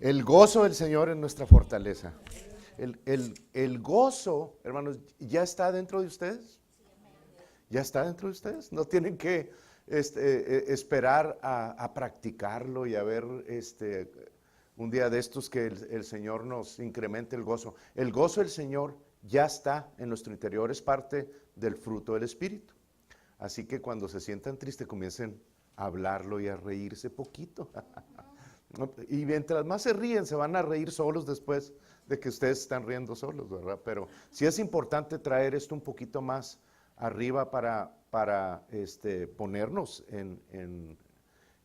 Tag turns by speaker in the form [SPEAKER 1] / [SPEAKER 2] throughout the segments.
[SPEAKER 1] El gozo del Señor es nuestra fortaleza. El gozo, hermanos, ¿ya está dentro de ustedes? ¿Ya está dentro de ustedes? No tienen que esperar a practicarlo y a ver un día de estos que el Señor nos incremente el gozo. El gozo del Señor ya está en nuestro interior, es parte del fruto del Espíritu. Así que cuando se sientan tristes, comiencen a hablarlo y a reírse poquito. Y mientras más se ríen, se van a reír solos después de que ustedes están riendo solos, ¿verdad? Pero sí es importante traer esto un poquito más arriba para ponernos en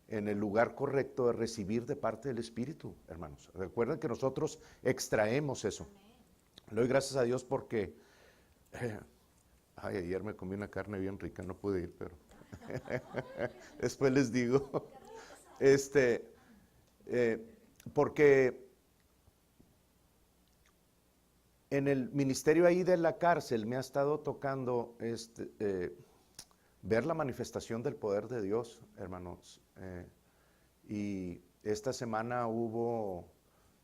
[SPEAKER 1] el lugar correcto de recibir de parte del Espíritu, hermanos. Recuerden que nosotros extraemos eso. Le doy gracias a Dios porque, ayer me comí una carne bien rica, no pude ir, pero después les digo, porque en el ministerio ahí de la cárcel me ha estado tocando ver la manifestación del poder de Dios, hermanos. Y esta semana hubo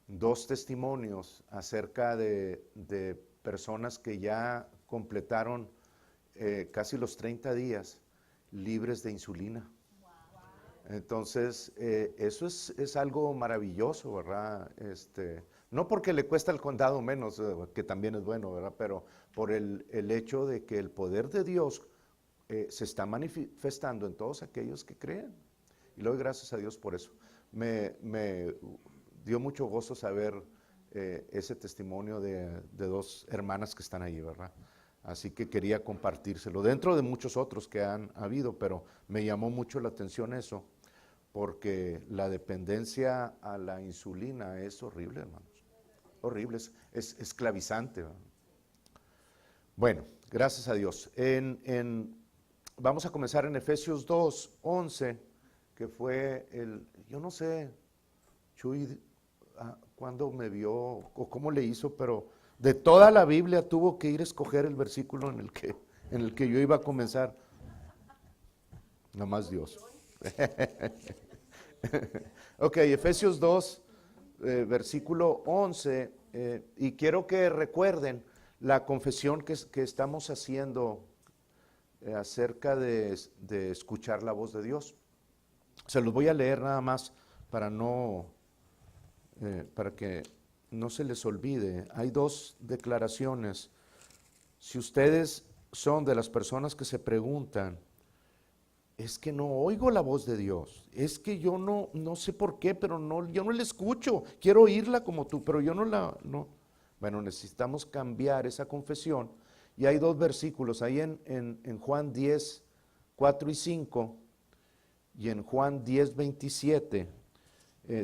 [SPEAKER 1] 2 testimonios acerca de personas que ya completaron casi los 30 días libres de insulina. Entonces, eso es algo maravilloso, ¿verdad? No porque le cuesta al condado menos, que también es bueno, ¿verdad? Pero por el hecho de que el poder de Dios se está manifestando en todos aquellos que creen. Y le doy gracias a Dios por eso. Me dio mucho gozo saber ese testimonio de 2 hermanas que están ahí, ¿verdad? Así que quería compartírselo, dentro de muchos otros que han habido, pero me llamó mucho la atención eso, porque la dependencia a la insulina es horrible, hermanos. Horrible, es esclavizante, ¿verdad? Bueno, gracias a Dios. Vamos a comenzar en Efesios 2:11, que fue yo no sé, Chuy, cuándo me vio o cómo le hizo, pero de toda la Biblia tuvo que ir a escoger el versículo en el que yo iba a comenzar. Nomás Dios. Ok, Efesios 2, versículo 11, y quiero que recuerden la confesión que estamos haciendo acerca de escuchar la voz de Dios. Se los voy a leer nada más para que no se les olvide. Hay 2 declaraciones. Si ustedes son de las personas que se preguntan, es que no oigo la voz de Dios, es que yo no sé por qué, pero yo no la escucho, quiero oírla como tú, pero yo no. Bueno, necesitamos cambiar esa confesión. Y hay 2 versículos, ahí en Juan 10, 4 y 5, y en Juan 10, 27,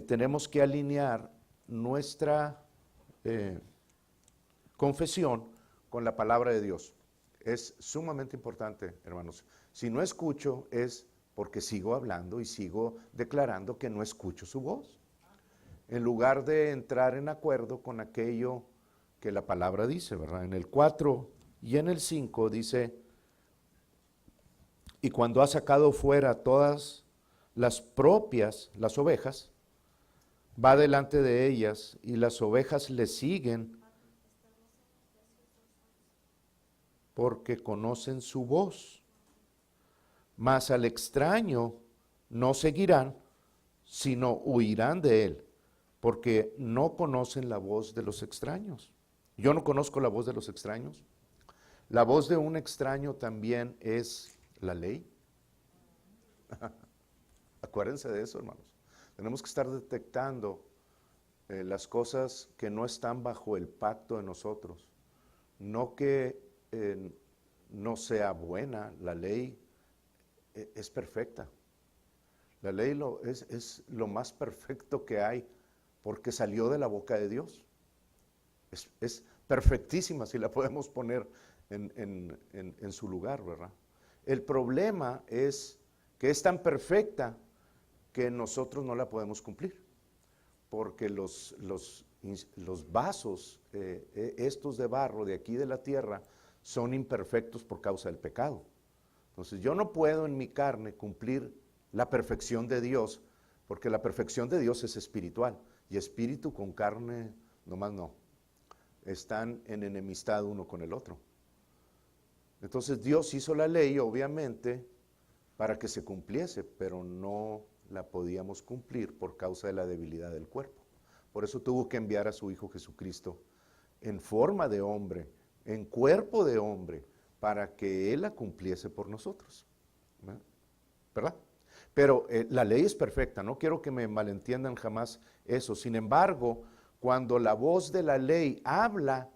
[SPEAKER 1] tenemos que alinear nuestra confesión con la palabra de Dios. Es sumamente importante, hermanos. Si no escucho es porque sigo hablando y sigo declarando que no escucho su voz, en lugar de entrar en acuerdo con aquello que la palabra dice, ¿verdad? En el 4 y en el 5 dice, y cuando ha sacado fuera todas las ovejas, va delante de ellas y las ovejas le siguen porque conocen su voz. Mas al extraño no seguirán, sino huirán de él, porque no conocen la voz de los extraños. Yo no conozco la voz de los extraños. La voz de un extraño también es la ley. Acuérdense de eso, hermanos. Tenemos que estar detectando las cosas que no están bajo el pacto de nosotros. No que no sea buena, la ley es perfecta. La ley es lo más perfecto que hay porque salió de la boca de Dios. Es perfectísima si la podemos poner en su lugar, ¿verdad? El problema es que es tan perfecta que nosotros no la podemos cumplir, porque los vasos, estos de barro de aquí de la tierra, son imperfectos por causa del pecado. Entonces yo no puedo en mi carne cumplir la perfección de Dios, porque la perfección de Dios es espiritual. y espíritu con carne, nomás no. Están en enemistad uno con el otro. Entonces Dios hizo la ley, obviamente, para que se cumpliese, pero no la podíamos cumplir por causa de la debilidad del cuerpo. Por eso tuvo que enviar a su Hijo Jesucristo en forma de hombre, en cuerpo de hombre, para que Él la cumpliese por nosotros. ¿Verdad? Pero la ley es perfecta, no quiero que me malentiendan jamás eso. Sin embargo, cuando la voz de la ley habla,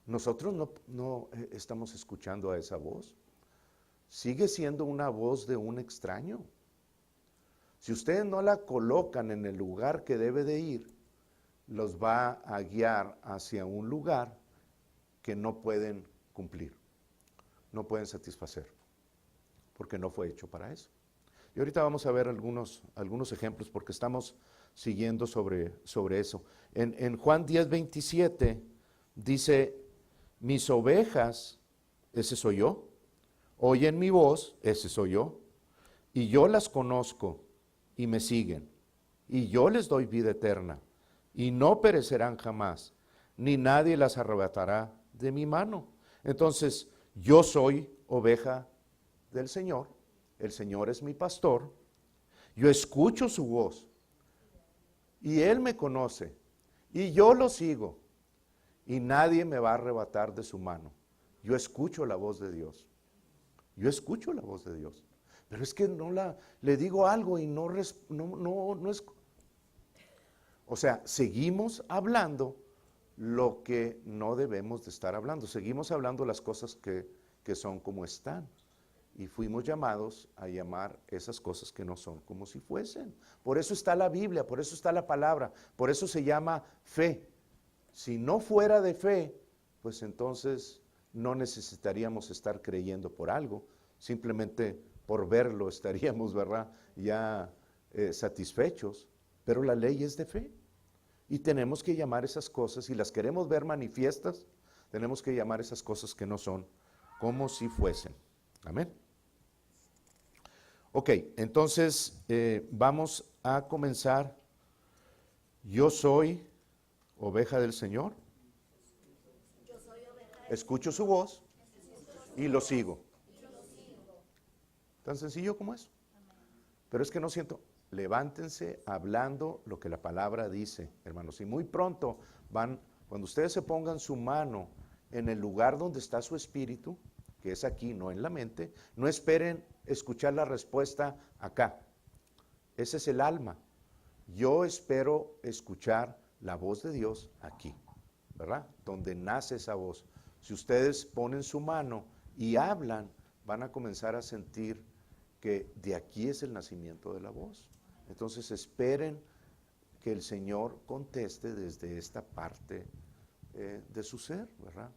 [SPEAKER 1] nosotros no estamos escuchando a esa voz. Sigue siendo una voz de un extraño. Si ustedes no la colocan en el lugar que debe de ir, los va a guiar hacia un lugar que no pueden cumplir, no pueden satisfacer, porque no fue hecho para eso. Y ahorita vamos a ver algunos ejemplos, porque estamos siguiendo sobre eso. En Juan 10:27 dice, mis ovejas, ese soy yo, oyen mi voz, ese soy yo, y yo las conozco y me siguen, y yo les doy vida eterna, y no perecerán jamás, ni nadie las arrebatará de mi mano. Entonces, yo soy oveja del Señor, el Señor es mi pastor, yo escucho su voz, y Él me conoce, y yo lo sigo, y nadie me va a arrebatar de su mano. Yo escucho la voz de Dios. Yo escucho la voz de Dios, pero es que le digo algo y no es, o sea, seguimos hablando lo que no debemos de estar hablando, seguimos hablando las cosas que son como están, y fuimos llamados a llamar esas cosas que no son como si fuesen. Por eso está la Biblia, por eso está la palabra, por eso se llama fe. Si no fuera de fe, pues entonces no necesitaríamos estar creyendo por algo, simplemente por verlo estaríamos, ¿verdad?, ya satisfechos, pero la ley es de fe, y tenemos que llamar esas cosas, si las queremos ver manifiestas, tenemos que llamar esas cosas que no son, como si fuesen. Amén. Ok, entonces vamos a comenzar. Yo soy oveja del Señor. Escucho su voz y lo sigo. Tan sencillo como eso. Pero es que no siento. Levántense hablando lo que la palabra dice, hermanos. Y muy pronto cuando ustedes se pongan su mano en el lugar donde está su espíritu, que es aquí, no en la mente, no esperen escuchar la respuesta acá. Ese es el alma. Yo espero escuchar la voz de Dios aquí, ¿verdad? Donde nace esa voz. Si ustedes ponen su mano y hablan, van a comenzar a sentir que de aquí es el nacimiento de la voz. Entonces esperen que el Señor conteste desde esta parte de su ser, ¿verdad?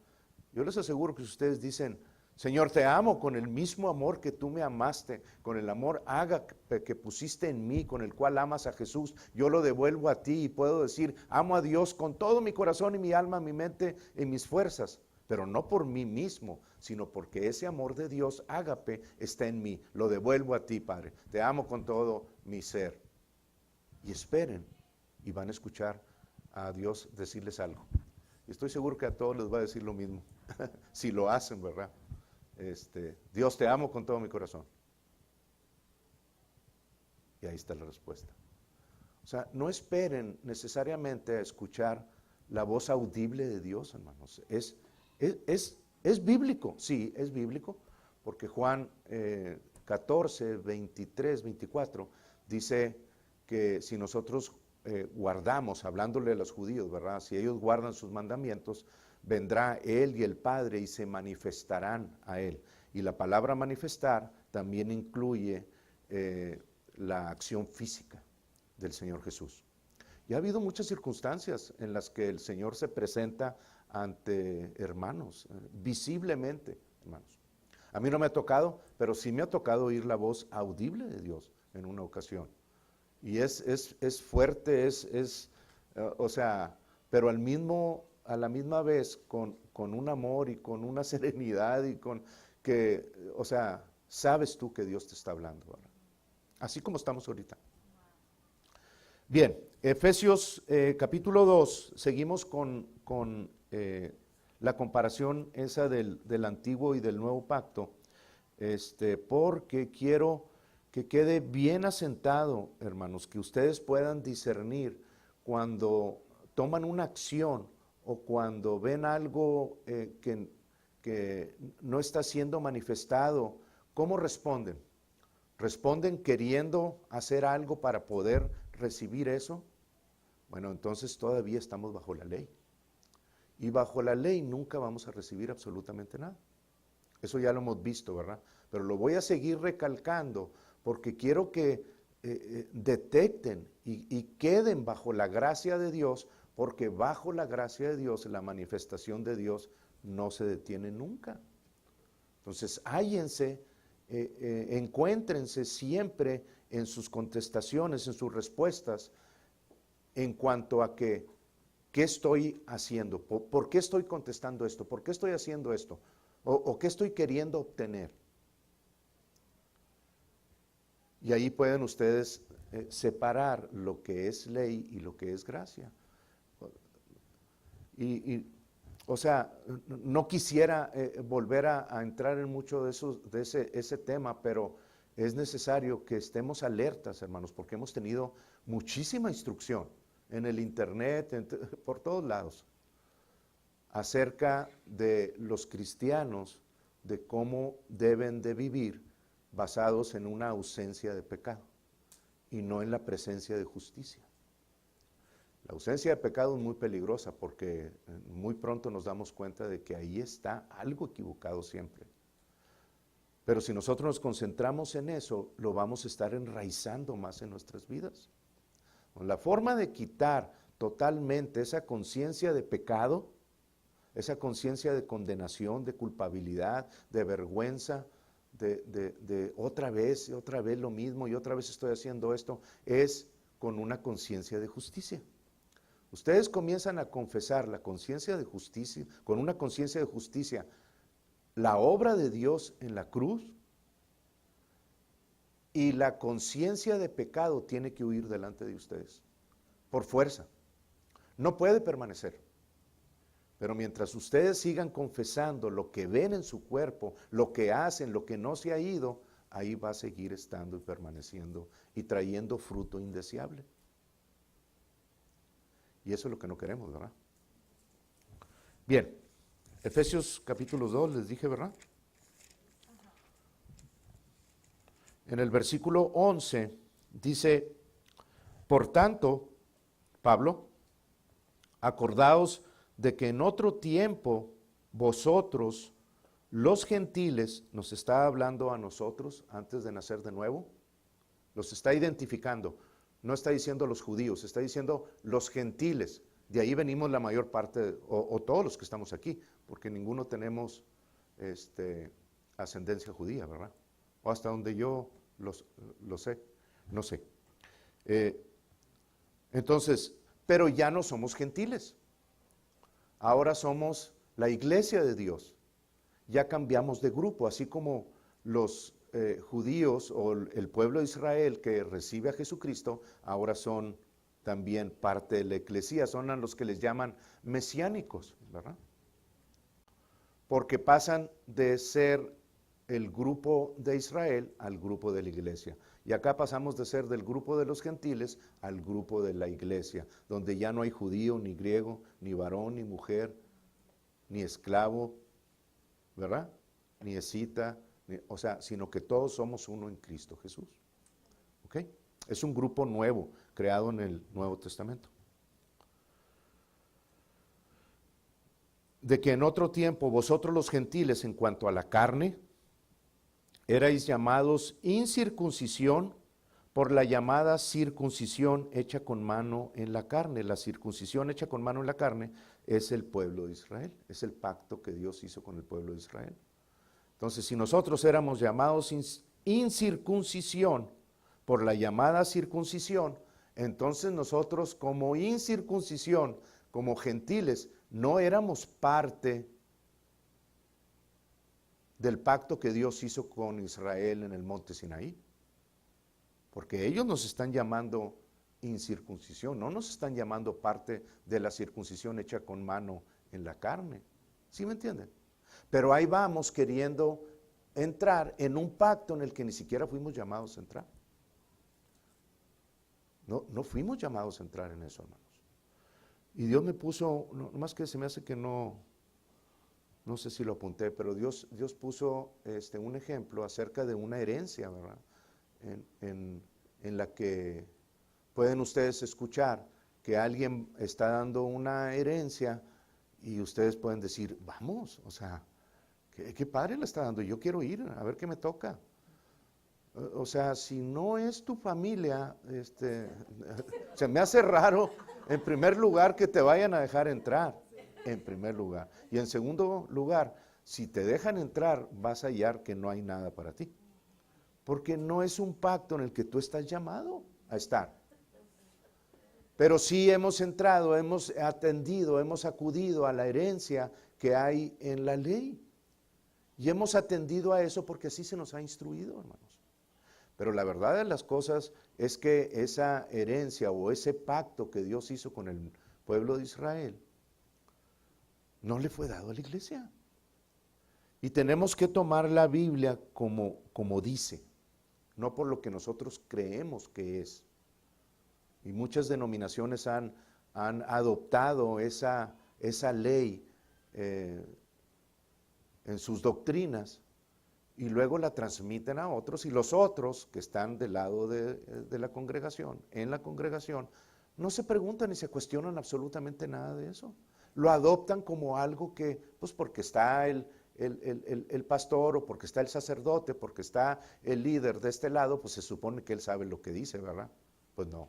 [SPEAKER 1] Yo les aseguro que si ustedes dicen, Señor, te amo con el mismo amor que tú me amaste, con el amor que pusiste en mí, con el cual amas a Jesús, yo lo devuelvo a ti y puedo decir, amo a Dios con todo mi corazón y mi alma, mi mente y mis fuerzas, pero no por mí mismo, sino porque ese amor de Dios, ágape, está en mí. Lo devuelvo a ti, Padre. Te amo con todo mi ser. Y esperen, y van a escuchar a Dios decirles algo. Y estoy seguro que a todos les va a decir lo mismo, si lo hacen, ¿verdad? Dios, te amo con todo mi corazón. Y ahí está la respuesta. O sea, no esperen necesariamente a escuchar la voz audible de Dios, hermanos. Es bíblico, sí, es bíblico, porque Juan 14, 23, 24 dice que si nosotros guardamos, hablándole a los judíos, ¿verdad? Si ellos guardan sus mandamientos, vendrá Él y el Padre y se manifestarán a Él. Y la palabra manifestar también incluye la acción física del Señor Jesús. Y ha habido muchas circunstancias en las que el Señor se presenta ante hermanos, visiblemente, hermanos. A mí no me ha tocado, pero sí me ha tocado oír la voz audible de Dios en una ocasión. Y es fuerte, o sea, pero a la misma vez con un amor y con una serenidad y con que, o sea, sabes tú que Dios te está hablando, ¿verdad? Así como estamos ahorita. Bien, Efesios capítulo 2, seguimos con la comparación esa del antiguo y del nuevo pacto, porque quiero que quede bien asentado, hermanos, que ustedes puedan discernir cuando toman una acción o cuando ven algo que no está siendo manifestado, ¿cómo responden? ¿Responden queriendo hacer algo para poder recibir eso? Bueno, entonces todavía estamos bajo la ley. Y bajo la ley nunca vamos a recibir absolutamente nada. Eso ya lo hemos visto, ¿verdad? Pero lo voy a seguir recalcando porque quiero que detecten y queden bajo la gracia de Dios, porque bajo la gracia de Dios la manifestación de Dios no se detiene nunca. Entonces, hállense, encuéntrense siempre en sus contestaciones, en sus respuestas, en cuanto a que, ¿qué estoy haciendo? ¿Por qué estoy contestando esto? ¿Por qué estoy haciendo esto? ¿O qué estoy queriendo obtener? Y ahí pueden ustedes separar lo que es ley y lo que es gracia. O sea, no quisiera volver a entrar en mucho de ese tema, pero es necesario que estemos alertas, hermanos, porque hemos tenido muchísima instrucción en el internet, por todos lados, acerca de los cristianos, de cómo deben de vivir basados en una ausencia de pecado y no en la presencia de justicia. La ausencia de pecado es muy peligrosa porque muy pronto nos damos cuenta de que ahí está algo equivocado siempre. Pero si nosotros nos concentramos en eso, lo vamos a estar enraizando más en nuestras vidas. La forma de quitar totalmente esa conciencia de pecado, esa conciencia de condenación, de culpabilidad, de vergüenza, de otra vez lo mismo y otra vez estoy haciendo esto, es con una conciencia de justicia. Ustedes comienzan a confesar la conciencia de justicia, con una conciencia de justicia, la obra de Dios en la cruz, y la conciencia de pecado tiene que huir delante de ustedes, por fuerza. No puede permanecer. Pero mientras ustedes sigan confesando lo que ven en su cuerpo, lo que hacen, lo que no se ha ido, ahí va a seguir estando y permaneciendo y trayendo fruto indeseable. Y eso es lo que no queremos, ¿verdad? Bien, Efesios capítulo 2, les dije, ¿verdad? En el versículo 11 dice, por tanto, Pablo, acordaos de que en otro tiempo vosotros, los gentiles, nos está hablando a nosotros antes de nacer de nuevo, los está identificando. No está diciendo los judíos, está diciendo los gentiles. De ahí venimos la mayor parte, o todos los que estamos aquí, porque ninguno tenemos ascendencia judía, ¿verdad? O hasta donde yo lo sé, no sé. Entonces, pero ya no somos gentiles. Ahora somos la iglesia de Dios. Ya cambiamos de grupo, así como los judíos o el pueblo de Israel que recibe a Jesucristo, ahora son también parte de la eclesía, son a los que les llaman mesiánicos, ¿verdad? Porque pasan de ser el grupo de Israel al grupo de la iglesia. Y acá pasamos de ser del grupo de los gentiles al grupo de la iglesia, donde ya no hay judío, ni griego, ni varón, ni mujer, ni esclavo, ¿verdad? Ni escita, o sea, sino que todos somos uno en Cristo Jesús. ¿Ok? Es un grupo nuevo, creado en el Nuevo Testamento. De que en otro tiempo vosotros los gentiles, en cuanto a la carne, erais llamados incircuncisión por la llamada circuncisión hecha con mano en la carne. La circuncisión hecha con mano en la carne es el pueblo de Israel, es el pacto que Dios hizo con el pueblo de Israel. Entonces, si nosotros éramos llamados incircuncisión por la llamada circuncisión, entonces nosotros como incircuncisión, como gentiles, no éramos parte del pacto que Dios hizo con Israel en el monte Sinaí. Porque ellos nos están llamando incircuncisión, no nos están llamando parte de la circuncisión hecha con mano en la carne. ¿Sí me entienden? Pero ahí vamos queriendo entrar en un pacto en el que ni siquiera fuimos llamados a entrar. No fuimos llamados a entrar en eso, hermanos. Y Dios me puso, no más que se me hace que no sé si lo apunté, pero Dios puso un ejemplo acerca de una herencia, ¿verdad? En la que pueden ustedes escuchar que alguien está dando una herencia y ustedes pueden decir, vamos, o sea, qué padre la está dando, yo quiero ir, a ver qué me toca. O sea, si no es tu familia, se me hace raro, en primer lugar, que te vayan a dejar entrar, en primer lugar. Y en segundo lugar, si te dejan entrar, vas a hallar que no hay nada para ti. Porque no es un pacto en el que tú estás llamado a estar. Pero sí hemos entrado, hemos atendido, hemos acudido a la herencia que hay en la ley. Y hemos atendido a eso porque así se nos ha instruido, hermanos. Pero la verdad de las cosas es que esa herencia o ese pacto que Dios hizo con el pueblo de Israel no le fue dado a la iglesia. Y tenemos que tomar la Biblia como dice, no por lo que nosotros creemos que es. Y muchas denominaciones han adoptado esa ley en sus doctrinas y luego la transmiten a otros, y los otros que están del lado de la congregación, en la congregación, no se preguntan ni se cuestionan absolutamente nada de eso. Lo adoptan como algo que, pues porque está el pastor o porque está el sacerdote, porque está el líder de este lado, pues se supone que él sabe lo que dice, ¿verdad? Pues no.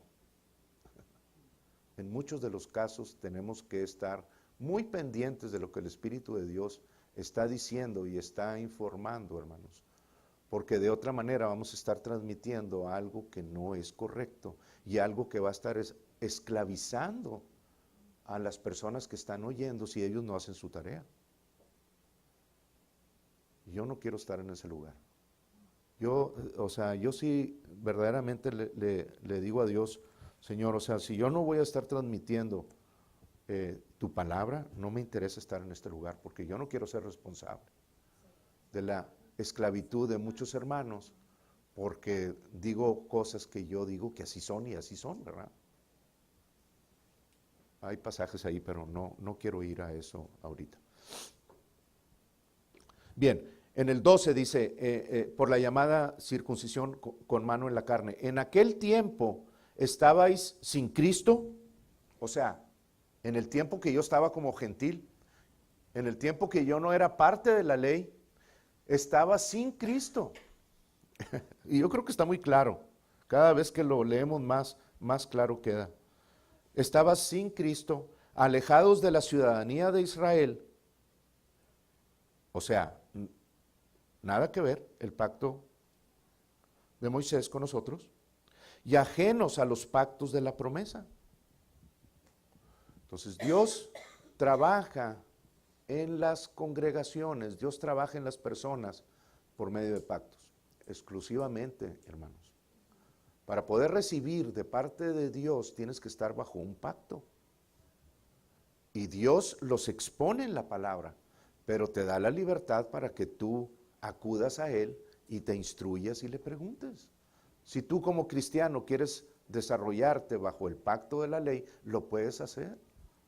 [SPEAKER 1] En muchos de los casos tenemos que estar muy pendientes de lo que el Espíritu de Dios está diciendo y está informando, hermanos, porque de otra manera vamos a estar transmitiendo algo que no es correcto y algo que va a estar esclavizando a las personas que están oyendo si ellos no hacen su tarea. Yo no quiero estar en ese lugar. Yo sí verdaderamente le digo a Dios, Señor, o sea, si yo no voy a estar transmitiendo tu palabra, no me interesa estar en este lugar, porque yo no quiero ser responsable de la esclavitud de muchos hermanos, porque digo cosas que yo digo que así son y así son, ¿verdad? Hay pasajes ahí, pero no quiero ir a eso ahorita. Bien, en el 12 dice, por la llamada circuncisión con mano en la carne. En aquel tiempo estabais sin Cristo, o sea, en el tiempo que yo estaba como gentil, en el tiempo que yo no era parte de la ley, estaba sin Cristo. Y yo creo que está muy claro. Cada vez que lo leemos más claro queda. Estaba sin Cristo, alejados de la ciudadanía de Israel. O sea, nada que ver el pacto de Moisés con nosotros. Y ajenos a los pactos de la promesa. Entonces Dios trabaja en las congregaciones, Dios trabaja en las personas por medio de pactos, exclusivamente, hermanos. Para poder recibir de parte de Dios tienes que estar bajo un pacto. Y Dios los expone en la palabra, pero te da la libertad para que tú acudas a Él y te instruyas y le preguntes. Si tú como cristiano quieres desarrollarte bajo el pacto de la ley, lo puedes hacer.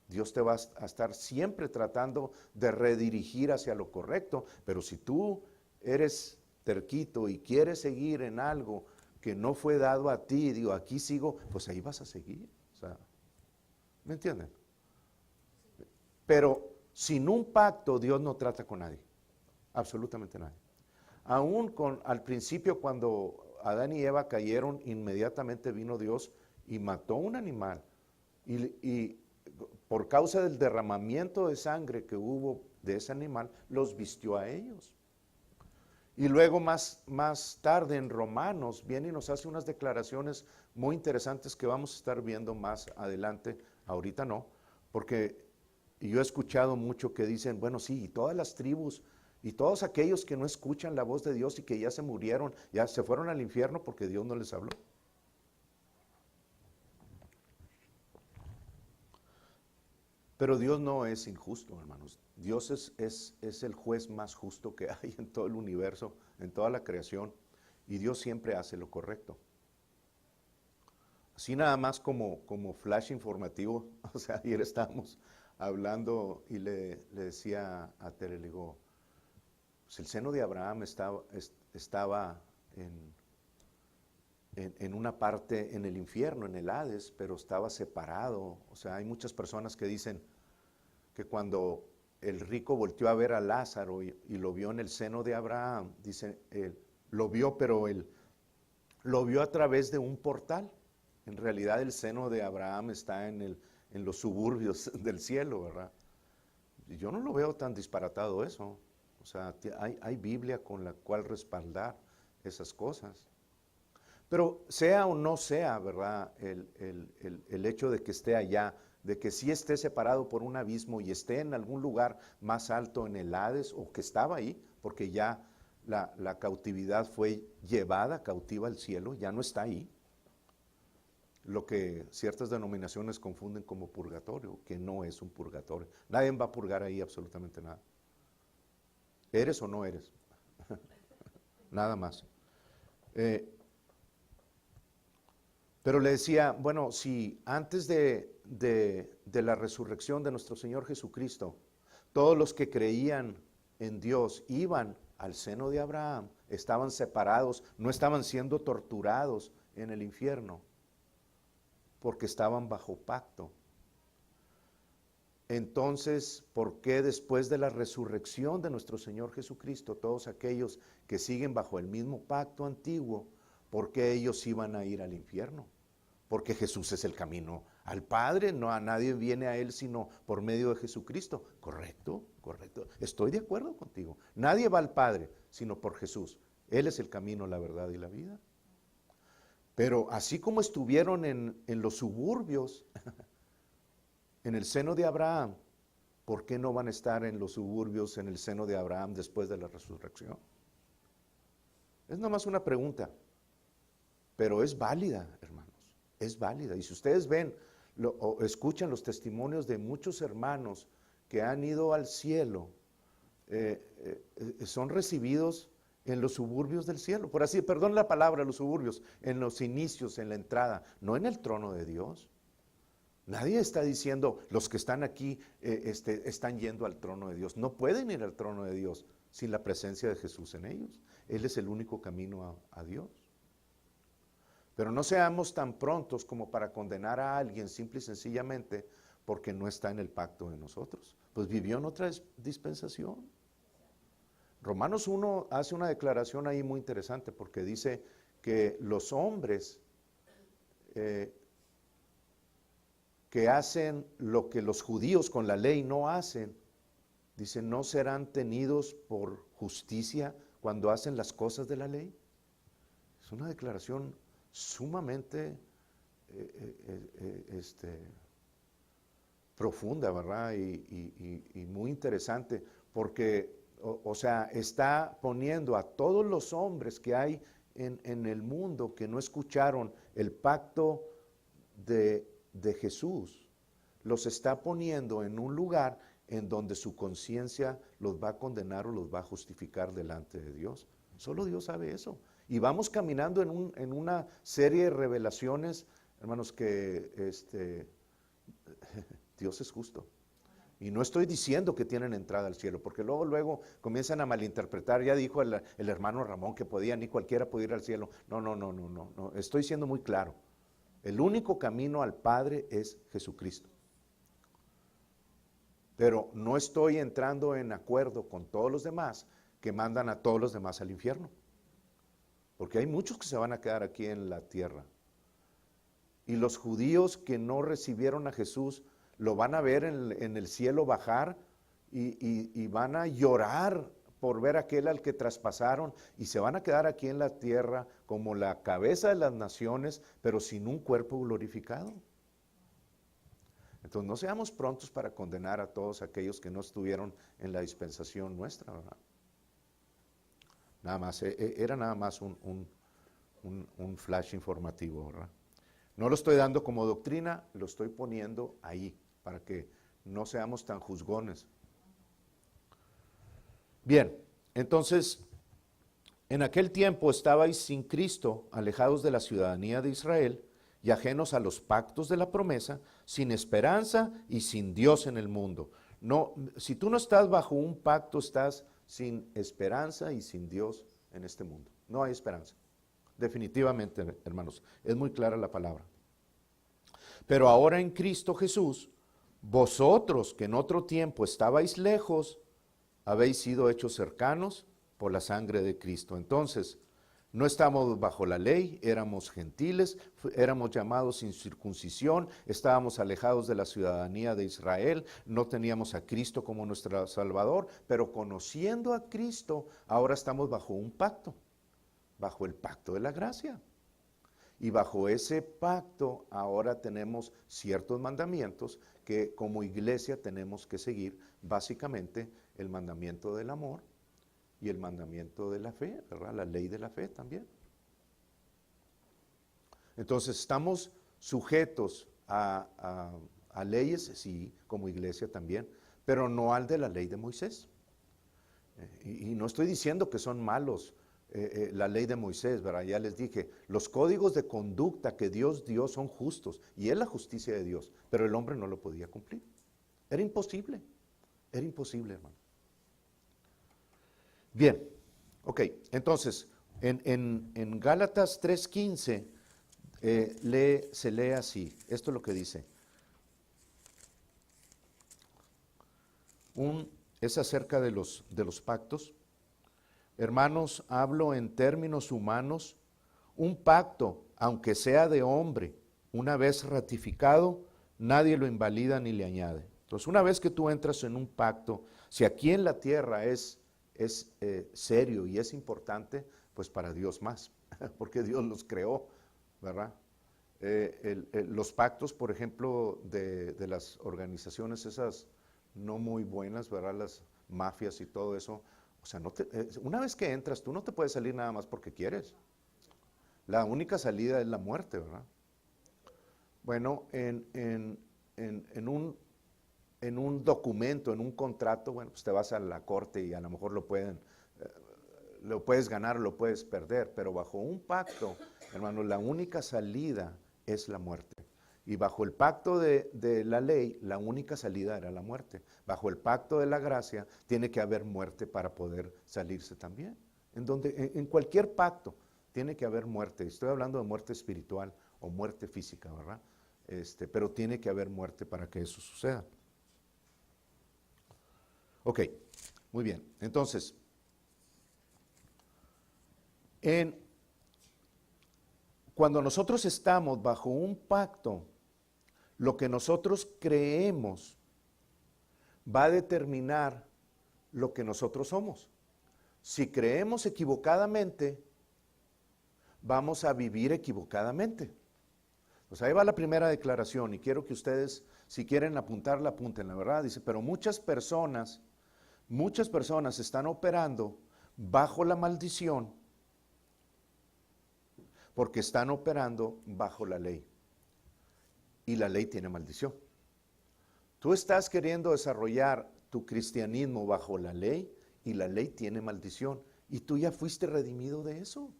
[SPEAKER 1] Dios te va a estar siempre tratando de redirigir hacia lo correcto, pero si tú eres terquito y quieres seguir en algo que no fue dado a ti, digo, aquí sigo, pues ahí vas a seguir. O sea, ¿me entienden? Pero sin un pacto Dios no trata con nadie, absolutamente nadie. Aún al principio cuando Adán y Eva cayeron, inmediatamente vino Dios y mató un animal. Y por causa del derramamiento de sangre que hubo de ese animal, los vistió a ellos. Y luego más tarde en Romanos viene y nos hace unas declaraciones muy interesantes que vamos a estar viendo más adelante, ahorita no, porque yo he escuchado mucho que dicen, bueno, sí, y todas las tribus y todos aquellos que no escuchan la voz de Dios y que ya se murieron, ya se fueron al infierno porque Dios no les habló. Pero Dios no es injusto, hermanos. Dios es el juez más justo que hay en todo el universo, en toda la creación, y Dios siempre hace lo correcto. Así nada más como flash informativo, o sea, ayer estábamos hablando y le decía a Tere, le digo, pues el seno de Abraham estaba en una parte en el infierno, en el Hades, pero estaba separado. O sea, hay muchas personas que dicen que cuando el rico volteó a ver a Lázaro y lo vio en el seno de Abraham, dice, lo vio, pero él lo vio a través de un portal. En realidad el seno de Abraham está en los suburbios del cielo, ¿verdad? Y yo no lo veo tan disparatado eso. O sea, hay Biblia con la cual respaldar esas cosas. Pero sea o no sea, ¿verdad? El hecho de que esté allá, de que sí esté separado por un abismo y esté en algún lugar más alto en el Hades, o que estaba ahí, porque ya la cautividad fue llevada cautiva al cielo, ya no está ahí. Lo que ciertas denominaciones confunden como purgatorio, que no es un purgatorio. Nadie va a purgar ahí absolutamente nada. ¿Eres o no eres? Nada más. Pero le decía, bueno, si antes de la resurrección de nuestro Señor Jesucristo, todos los que creían en Dios iban al seno de Abraham, estaban separados, no estaban siendo torturados en el infierno, porque estaban bajo pacto. Entonces, ¿por qué después de la resurrección de nuestro Señor Jesucristo, todos aquellos que siguen bajo el mismo pacto antiguo, por qué ellos iban a ir al infierno? Porque Jesús es el camino al Padre, no a nadie viene a Él sino por medio de Jesucristo. ¿Correcto? Correcto. Estoy de acuerdo contigo. Nadie va al Padre sino por Jesús. Él es el camino, la verdad y la vida. Pero así como estuvieron en los suburbios, en el seno de Abraham, ¿por qué no van a estar en los suburbios, en el seno de Abraham después de la resurrección? Es nomás una pregunta, pero es válida, hermanos, es válida. Y si ustedes ven o escuchan los testimonios de muchos hermanos que han ido al cielo, son recibidos en los suburbios del cielo, por así, perdón la palabra, los suburbios, en los inicios, en la entrada, no en el trono de Dios. Nadie está diciendo, los que están aquí están yendo al trono de Dios. No pueden ir al trono de Dios sin la presencia de Jesús en ellos. Él es el único camino a Dios. Pero no seamos tan prontos como para condenar a alguien simple y sencillamente porque no está en el pacto de nosotros. Pues vivió en otra dispensación. Romanos 1 hace una declaración ahí muy interesante porque dice que los hombres que hacen lo que los judíos con la ley no hacen, dice, no serán tenidos por justicia cuando hacen las cosas de la ley. Es una declaración sumamente profunda, ¿verdad? Y muy interesante, porque, o sea, está poniendo a todos los hombres que hay en el mundo que no escucharon el pacto de Jesús, los está poniendo en un lugar en donde su conciencia los va a condenar o los va a justificar delante de Dios. Solo Dios sabe eso. Y vamos caminando en una serie de revelaciones, hermanos, que Dios es justo. Y no estoy diciendo que tienen entrada al cielo, porque luego comienzan a malinterpretar. Ya dijo el hermano Ramón que ni cualquiera podía ir al cielo. No, estoy siendo muy claro. El único camino al Padre es Jesucristo. Pero no estoy entrando en acuerdo con todos los demás que mandan a todos los demás al infierno. Porque hay muchos que se van a quedar aquí en la tierra. Y los judíos que no recibieron a Jesús lo van a ver en el cielo bajar y van a llorar por ver aquel al que traspasaron y se van a quedar aquí en la tierra como la cabeza de las naciones, pero sin un cuerpo glorificado. Entonces no seamos prontos para condenar a todos aquellos que no estuvieron en la dispensación nuestra, ¿verdad? Nada más, era nada más un flash informativo, ¿verdad? No lo estoy dando como doctrina, lo estoy poniendo ahí para que No seamos tan juzgones. Bien, entonces, en aquel tiempo estabais sin Cristo, alejados de la ciudadanía de Israel y ajenos a los pactos de la promesa, sin esperanza y sin Dios en el mundo. No, si tú no estás bajo un pacto, estás sin esperanza y sin Dios en este mundo. No hay esperanza. Definitivamente, hermanos, es muy clara la palabra. Pero ahora en Cristo Jesús, vosotros que en otro tiempo estabais lejos, habéis sido hechos cercanos por la sangre de Cristo. Entonces, no estamos bajo la ley, éramos gentiles, éramos llamados sin circuncisión, estábamos alejados de la ciudadanía de Israel, no teníamos a Cristo como nuestro Salvador, pero conociendo a Cristo, ahora estamos bajo un pacto, bajo el pacto de la gracia. Y bajo ese pacto ahora tenemos ciertos mandamientos que como iglesia tenemos que seguir, básicamente el mandamiento del amor y el mandamiento de la fe, ¿verdad? La ley de la fe también. Entonces estamos sujetos a leyes, sí, como iglesia también, pero no al de la ley de Moisés. Y no estoy diciendo que son malos la ley de Moisés, ¿verdad? Ya les dije, los códigos de conducta que Dios dio son justos y es la justicia de Dios, pero el hombre no lo podía cumplir. Era imposible, hermano. Bien, ok, entonces, en Gálatas 3:15 se lee así, esto es lo que dice. Es acerca de los pactos. Hermanos, hablo en términos humanos, un pacto, aunque sea de hombre, una vez ratificado, nadie lo invalida ni le añade. Entonces, una vez que tú entras en un pacto, si aquí en la tierra es serio y es importante, pues para Dios más, porque Dios los creó, ¿verdad? Los pactos, por ejemplo, de las organizaciones esas no muy buenas, ¿verdad? Las mafias y todo eso, o sea, una vez que entras, tú no te puedes salir nada más porque quieres. La única salida es la muerte, ¿verdad? Bueno, en un documento, en un contrato, bueno, pues te vas a la corte y a lo mejor lo puedes ganar o lo puedes perder, pero bajo un pacto, hermano, la única salida es la muerte. Y bajo el pacto de la ley, la única salida era la muerte. Bajo el pacto de la gracia, tiene que haber muerte para poder salirse también. En cualquier pacto tiene que haber muerte. Estoy hablando de muerte espiritual o muerte física, ¿verdad? Pero tiene que haber muerte para que eso suceda. Ok, muy bien. Entonces, cuando nosotros estamos bajo un pacto, lo que nosotros creemos va a determinar lo que nosotros somos. Si creemos equivocadamente, vamos a vivir equivocadamente. Pues ahí va la primera declaración y quiero que ustedes, si quieren apuntarla, apunten, la verdad. Dice, pero muchas personas están operando bajo la maldición porque están operando bajo la ley. Y la ley tiene maldición. Tú estás queriendo desarrollar tu cristianismo bajo la ley y la ley tiene maldición. Y tú ya fuiste redimido de eso.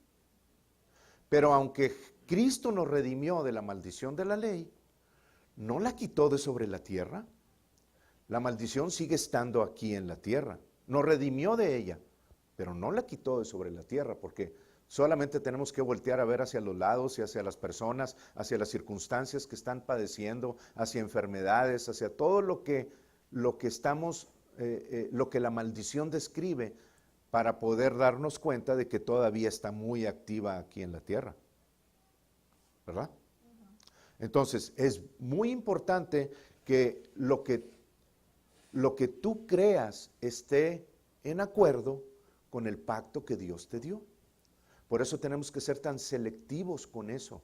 [SPEAKER 1] Pero aunque Cristo nos redimió de la maldición de la ley, no la quitó de sobre la tierra. La maldición sigue estando aquí en la tierra. Nos redimió de ella, pero no la quitó de sobre la tierra, porque solamente tenemos que voltear a ver hacia los lados y hacia las personas, hacia las circunstancias que están padeciendo, hacia enfermedades, hacia todo lo que estamos, lo que la maldición describe, para poder darnos cuenta de que todavía está muy activa aquí en la tierra. ¿Verdad? Entonces, es muy importante que lo que tú creas esté en acuerdo con el pacto que Dios te dio. Por eso tenemos que ser tan selectivos con eso,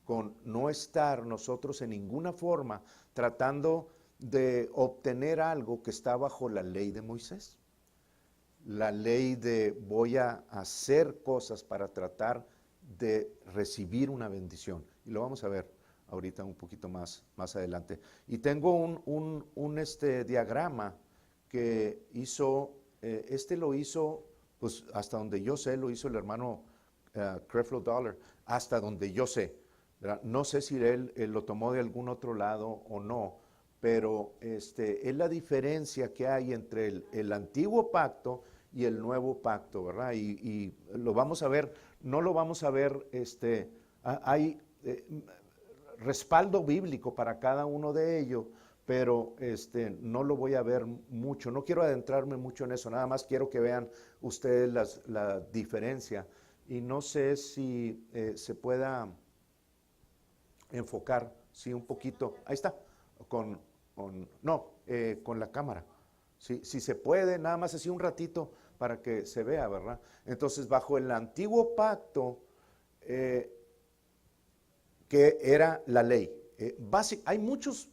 [SPEAKER 1] con no estar nosotros en ninguna forma tratando de obtener algo que está bajo la ley de Moisés. La ley de voy a hacer cosas para tratar de recibir una bendición. Y lo vamos a ver ahorita un poquito más adelante. Y tengo un diagrama que hizo, lo hizo, pues hasta donde yo sé, lo hizo el hermano Creflo Dollar, hasta donde yo sé, ¿verdad? No sé si él lo tomó de algún otro lado o no, pero es la diferencia que hay entre el antiguo pacto y el nuevo pacto, ¿verdad? Y lo vamos a ver, no lo vamos a ver, hay respaldo bíblico para cada uno de ellos, pero no lo voy a ver mucho, no quiero adentrarme mucho en eso, nada más quiero que vean ustedes la diferencia, y no sé si se pueda enfocar, sí, un poquito, ahí está, con la cámara, si se puede, nada más así un ratito para que se vea, ¿verdad? Entonces, bajo el antiguo pacto, que era la ley. Hay muchos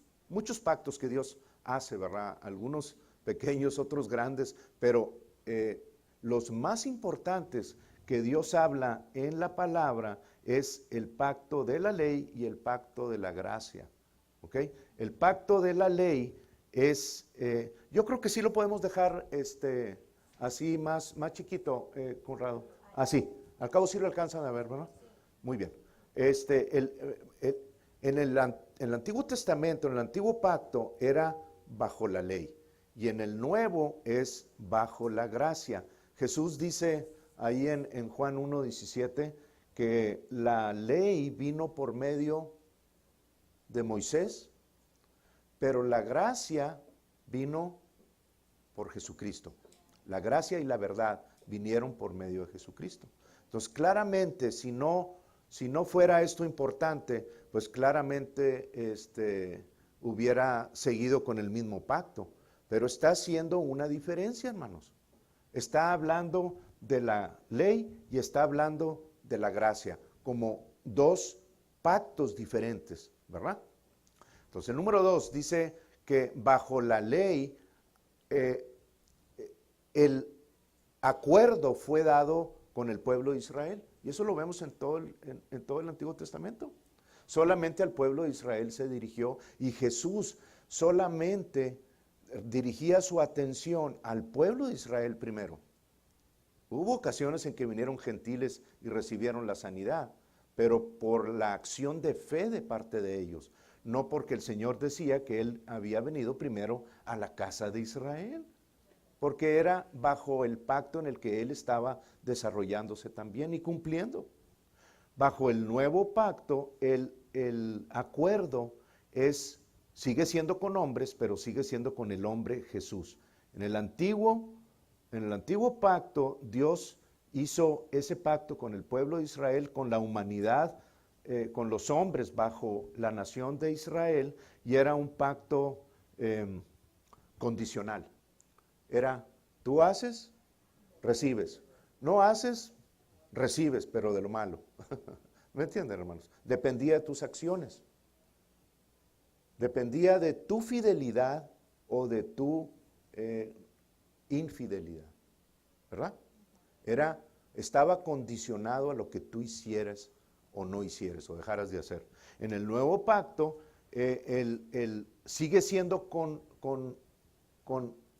[SPEAKER 1] pactos que Dios hace, ¿verdad? Algunos pequeños, otros grandes, pero los más importantes que Dios habla en la palabra es el pacto de la ley y el pacto de la gracia. ¿Ok? El pacto de la ley es, yo creo que sí lo podemos dejar así más chiquito, Conrado. Así, al cabo sí lo alcanzan a ver, ¿verdad? Muy bien. En el Antiguo Testamento, en el Antiguo Pacto, era bajo la ley, y en el Nuevo es bajo la gracia. Jesús dice ahí en Juan 1:17 que la ley vino por medio de Moisés, pero la gracia vino por Jesucristo. La gracia y la verdad vinieron por medio de Jesucristo. Entonces, claramente, si no fuera esto importante, pues claramente hubiera seguido con el mismo pacto. Pero está haciendo una diferencia, hermanos. Está hablando de la ley y está hablando de la gracia, como dos pactos diferentes, ¿verdad? Entonces, el número 2 dice que bajo la ley el acuerdo fue dado con el pueblo de Israel. Y eso lo vemos en todo el Antiguo Testamento. Solamente al pueblo de Israel se dirigió, y Jesús solamente dirigía su atención al pueblo de Israel primero. Hubo ocasiones en que vinieron gentiles y recibieron la sanidad, pero por la acción de fe de parte de ellos, no porque el Señor decía que Él había venido primero a la casa de Israel, porque era bajo el pacto en el que Él estaba desarrollándose también y cumpliendo. Bajo el nuevo pacto, el acuerdo sigue siendo con hombres, pero sigue siendo con el hombre Jesús. En el antiguo pacto, Dios hizo ese pacto con el pueblo de Israel, con la humanidad, con los hombres bajo la nación de Israel, y era un pacto condicional. Era, tú haces, recibes. No haces, recibes, pero de lo malo. ¿Me entienden, hermanos? Dependía de tus acciones. Dependía de tu fidelidad o de tu infidelidad, ¿verdad? Estaba condicionado a lo que tú hicieras o no hicieras o dejaras de hacer. En el nuevo pacto, sigue siendo con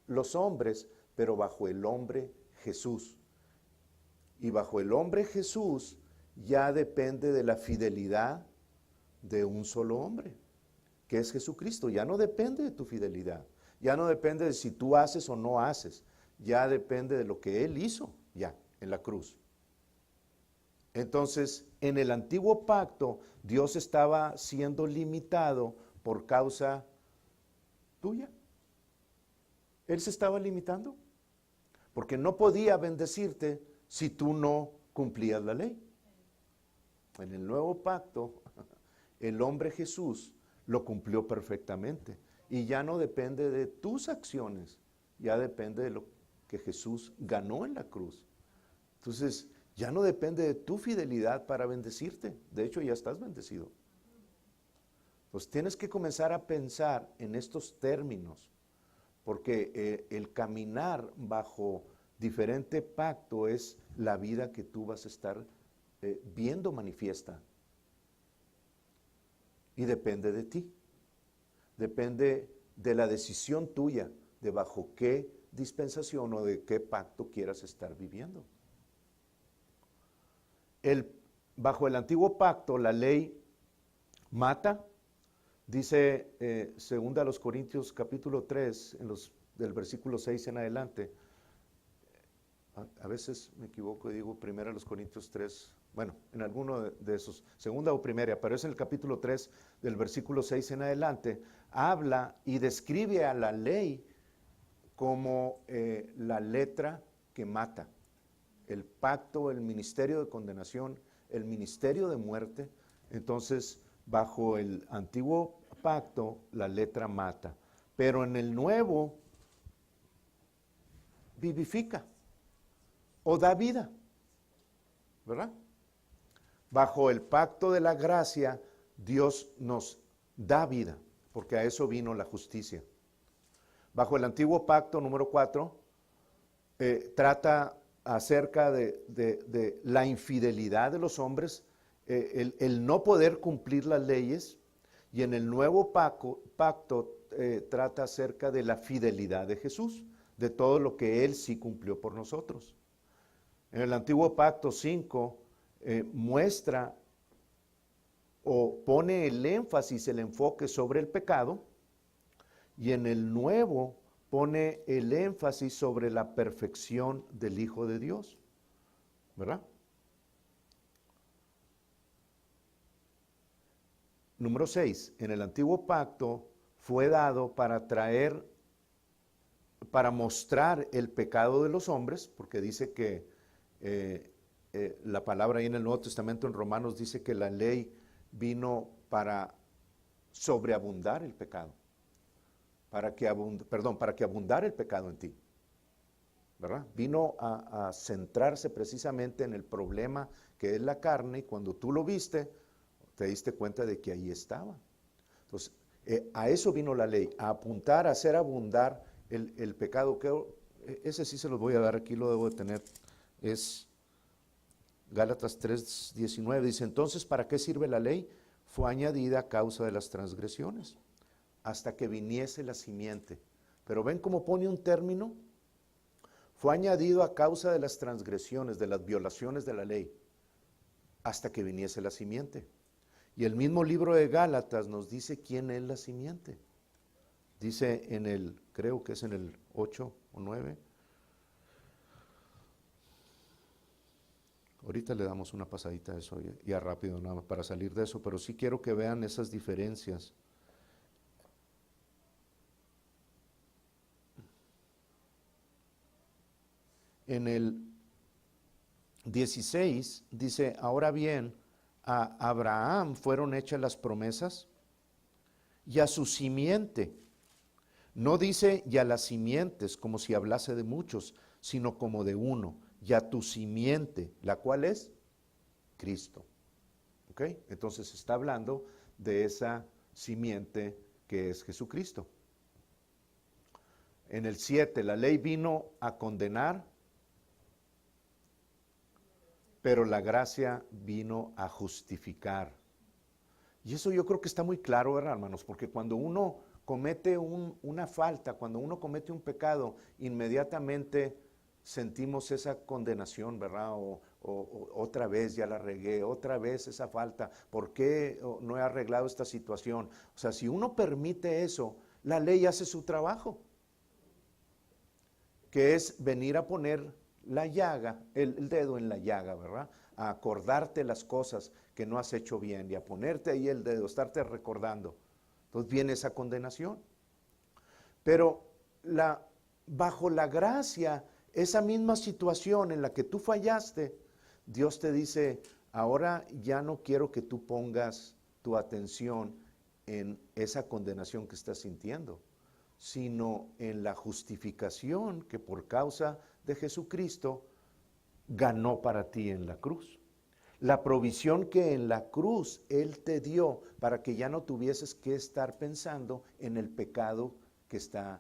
[SPEAKER 1] los hombres, pero bajo el hombre Jesús. Y bajo el hombre Jesús ya depende de la fidelidad de un solo hombre, que es Jesucristo. Ya no depende de tu fidelidad, ya no depende de si tú haces o no haces, ya depende de lo que Él hizo ya en la cruz. Entonces, en el antiguo pacto, Dios estaba siendo limitado por causa tuya. Él se estaba limitando, porque no podía bendecirte si tú no cumplías la ley. En el nuevo pacto, el hombre Jesús lo cumplió perfectamente, y ya no depende de tus acciones, ya depende de lo que Jesús ganó en la cruz. Entonces, ya no depende de tu fidelidad para bendecirte. De hecho, ya estás bendecido. Pues tienes que comenzar a pensar en estos términos, porque el caminar bajo diferente pacto es la vida que tú vas a estar viendo manifiesta. y depende de ti. Depende de la decisión tuya de bajo qué dispensación o de qué pacto quieras estar viviendo. Bajo el antiguo pacto, la ley mata, dice segunda a los Corintios capítulo 3, del versículo 6 en adelante. A veces me equivoco y digo primera a los Corintios 3, bueno, en alguno de esos, segunda o primera, pero es en el capítulo 3 del versículo 6 en adelante, habla y describe a la ley como la letra que mata. El pacto, el ministerio de condenación, el ministerio de muerte. Entonces, bajo el antiguo pacto, la letra mata. Pero en el nuevo, vivifica o da vida, ¿verdad? Bajo el pacto de la gracia, Dios nos da vida, porque a eso vino la justicia. Bajo el antiguo pacto, número 4, trata acerca de la infidelidad de los hombres, el no poder cumplir las leyes, y en el nuevo pacto trata acerca de la fidelidad de Jesús, de todo lo que Él sí cumplió por nosotros. En el antiguo pacto 5 muestra o pone el énfasis, el enfoque sobre el pecado, y en el nuevo pone el énfasis sobre la perfección del Hijo de Dios, ¿verdad? Número 6, en el antiguo pacto fue dado para mostrar el pecado de los hombres, porque dice que la palabra ahí en el Nuevo Testamento, en Romanos, dice que la ley vino para sobreabundar el pecado, para que abundara el pecado en ti, ¿verdad? Vino a centrarse precisamente en el problema que es la carne, y cuando tú lo viste, te diste cuenta de que ahí estaba. Entonces, a eso vino la ley, a apuntar, a hacer abundar el pecado. Ese sí se los voy a dar, aquí lo debo de tener, es Gálatas 3:19, dice, entonces, ¿para qué sirve la ley? Fue añadida a causa de las transgresiones, hasta que viniese la simiente. Pero ven cómo pone un término, fue añadido a causa de las transgresiones, de las violaciones de la ley, hasta que viniese la simiente. Y el mismo libro de Gálatas nos dice quién es la simiente. Dice creo que es en el 8 o 9. Ahorita le damos una pasadita a eso, ya rápido, nada más para salir de eso, pero sí quiero que vean esas diferencias. En el 16 dice, ahora bien, a Abraham fueron hechas las promesas y a su simiente. No dice y a las simientes como si hablase de muchos, sino como de uno, y a tu simiente, la cual es Cristo. ¿Ok? Entonces está hablando de esa simiente que es Jesucristo. En el 7, la ley vino a condenar, pero la gracia vino a justificar. Y eso yo creo que está muy claro, ¿verdad, hermanos? Porque cuando uno comete una falta, cuando uno comete un pecado, inmediatamente sentimos esa condenación, ¿verdad? O otra vez ya la regué, otra vez esa falta, ¿por qué no he arreglado esta situación? O sea, si uno permite eso, la ley hace su trabajo, que es venir a poner la llaga, el dedo en la llaga, ¿verdad? A acordarte las cosas que no has hecho bien y a ponerte ahí el dedo, estarte recordando. Entonces viene esa condenación. Pero bajo la gracia, esa misma situación en la que tú fallaste, Dios te dice, ahora ya no quiero que tú pongas tu atención en esa condenación que estás sintiendo, sino en la justificación que por causa de Jesucristo ganó para ti en la cruz. La provisión que en la cruz Él te dio para que ya no tuvieses que estar pensando en el pecado que está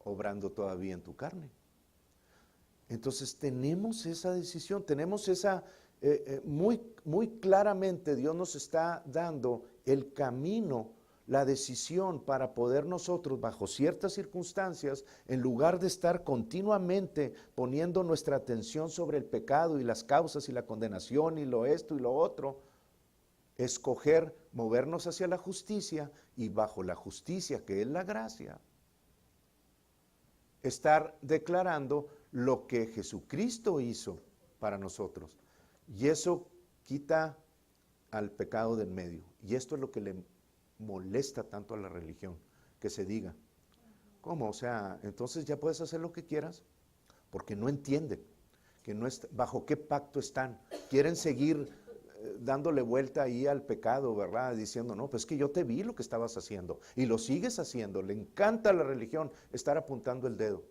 [SPEAKER 1] obrando todavía en tu carne. Entonces tenemos esa decisión, tenemos muy claramente Dios nos está dando el camino, la decisión para poder nosotros, bajo ciertas circunstancias, en lugar de estar continuamente poniendo nuestra atención sobre el pecado y las causas y la condenación y lo esto y lo otro, escoger movernos hacia la justicia y bajo la justicia, que es la gracia, estar declarando lo que Jesucristo hizo para nosotros. Y eso quita al pecado del medio. Y esto es lo que le molesta tanto a la religión, que se diga. ¿Cómo? O sea, entonces ya puedes hacer lo que quieras, porque no entienden que no es, bajo qué pacto están. Quieren seguir dándole vuelta ahí al pecado, ¿verdad? Diciendo, no, pues es que yo te vi lo que estabas haciendo y lo sigues haciendo. Le encanta a la religión estar apuntando el dedo,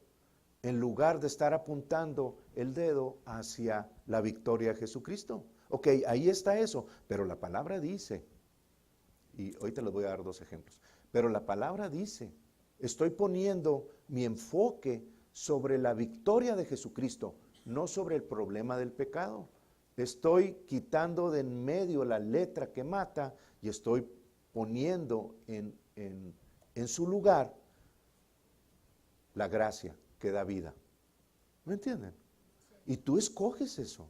[SPEAKER 1] en lugar de estar apuntando el dedo hacia la victoria de Jesucristo. Ok, ahí está eso, pero la palabra dice, y hoy te les voy a dar 2 ejemplos, pero la palabra dice, estoy poniendo mi enfoque sobre la victoria de Jesucristo, no sobre el problema del pecado. Estoy quitando de en medio la letra que mata y estoy poniendo en su lugar la gracia que da vida. ¿Me entienden? Y tú escoges eso.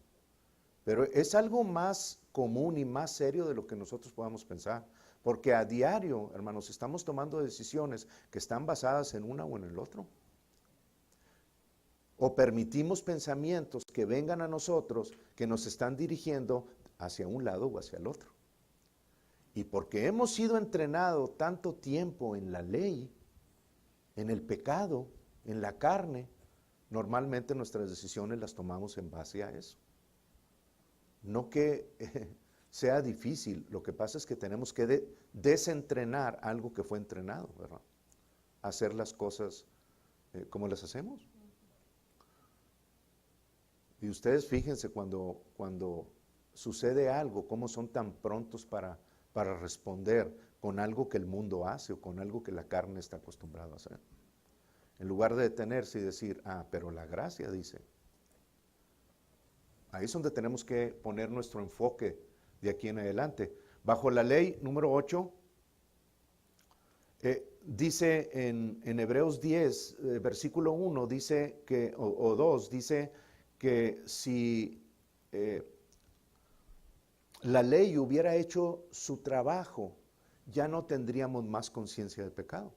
[SPEAKER 1] Pero es algo más común y más serio de lo que nosotros podamos pensar. Porque a diario, hermanos, estamos tomando decisiones que están basadas en una o en el otro. O permitimos pensamientos que vengan a nosotros que nos están dirigiendo hacia un lado o hacia el otro. Y porque hemos sido entrenados tanto tiempo en la ley, en el pecado, en la carne, normalmente nuestras decisiones las tomamos en base a eso. No que sea difícil, lo que pasa es que tenemos que desentrenar algo que fue entrenado, ¿verdad? Hacer las cosas como las hacemos. Y ustedes fíjense cuando sucede algo, cómo son tan prontos para responder con algo que el mundo hace o con algo que la carne está acostumbrada a hacer. En lugar de detenerse y decir, pero la gracia dice. Ahí es donde tenemos que poner nuestro enfoque de aquí en adelante. Bajo la ley número 8, dice en Hebreos 10, versículo 1, dice que, o 2, dice que si la ley hubiera hecho su trabajo, ya no tendríamos más conciencia de pecado.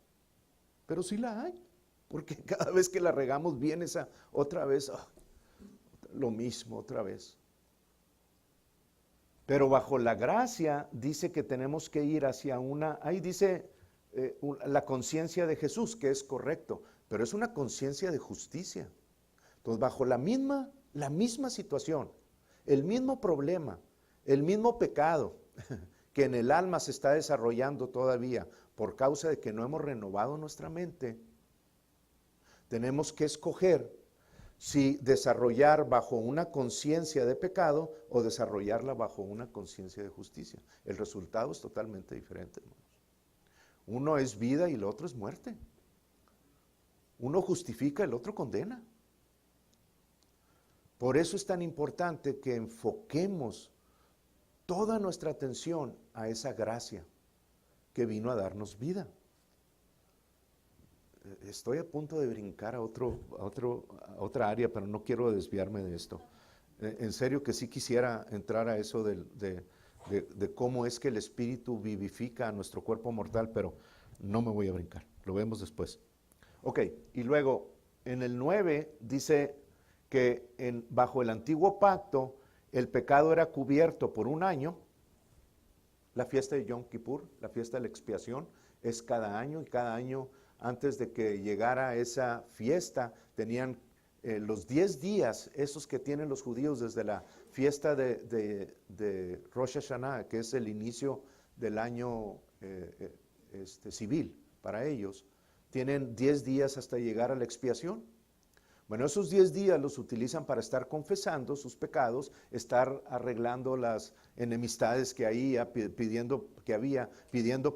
[SPEAKER 1] Pero sí la hay, porque cada vez que la regamos viene esa otra vez, lo mismo otra vez. Pero bajo la gracia dice que tenemos que ir hacia ahí dice la conciencia de Jesús, que es correcto, pero es una conciencia de justicia. Entonces, bajo la misma situación, el mismo problema, el mismo pecado que en el alma se está desarrollando todavía por causa de que no hemos renovado nuestra mente, tenemos que escoger si desarrollar bajo una conciencia de pecado o desarrollarla bajo una conciencia de justicia. El resultado es totalmente diferente, hermanos. Uno es vida y el otro es muerte. Uno justifica, el otro condena. Por eso es tan importante que enfoquemos toda nuestra atención a esa gracia que vino a darnos vida. Estoy a punto de brincar a otra área, pero no quiero desviarme de esto. En serio que sí quisiera entrar a eso de cómo es que el Espíritu vivifica a nuestro cuerpo mortal, pero no me voy a brincar, lo vemos después. Ok, y luego en el 9 dice que bajo el antiguo pacto el pecado era cubierto por un año. La fiesta de Yom Kippur, la fiesta de la expiación, es cada año, y cada año antes de que llegara esa fiesta tenían los 10 días, esos que tienen los judíos desde la fiesta de Rosh Hashanah, que es el inicio del año civil para ellos, tienen 10 días hasta llegar a la expiación. Bueno, esos 10 días los utilizan para estar confesando sus pecados, estar arreglando las enemistades que había, pidiendo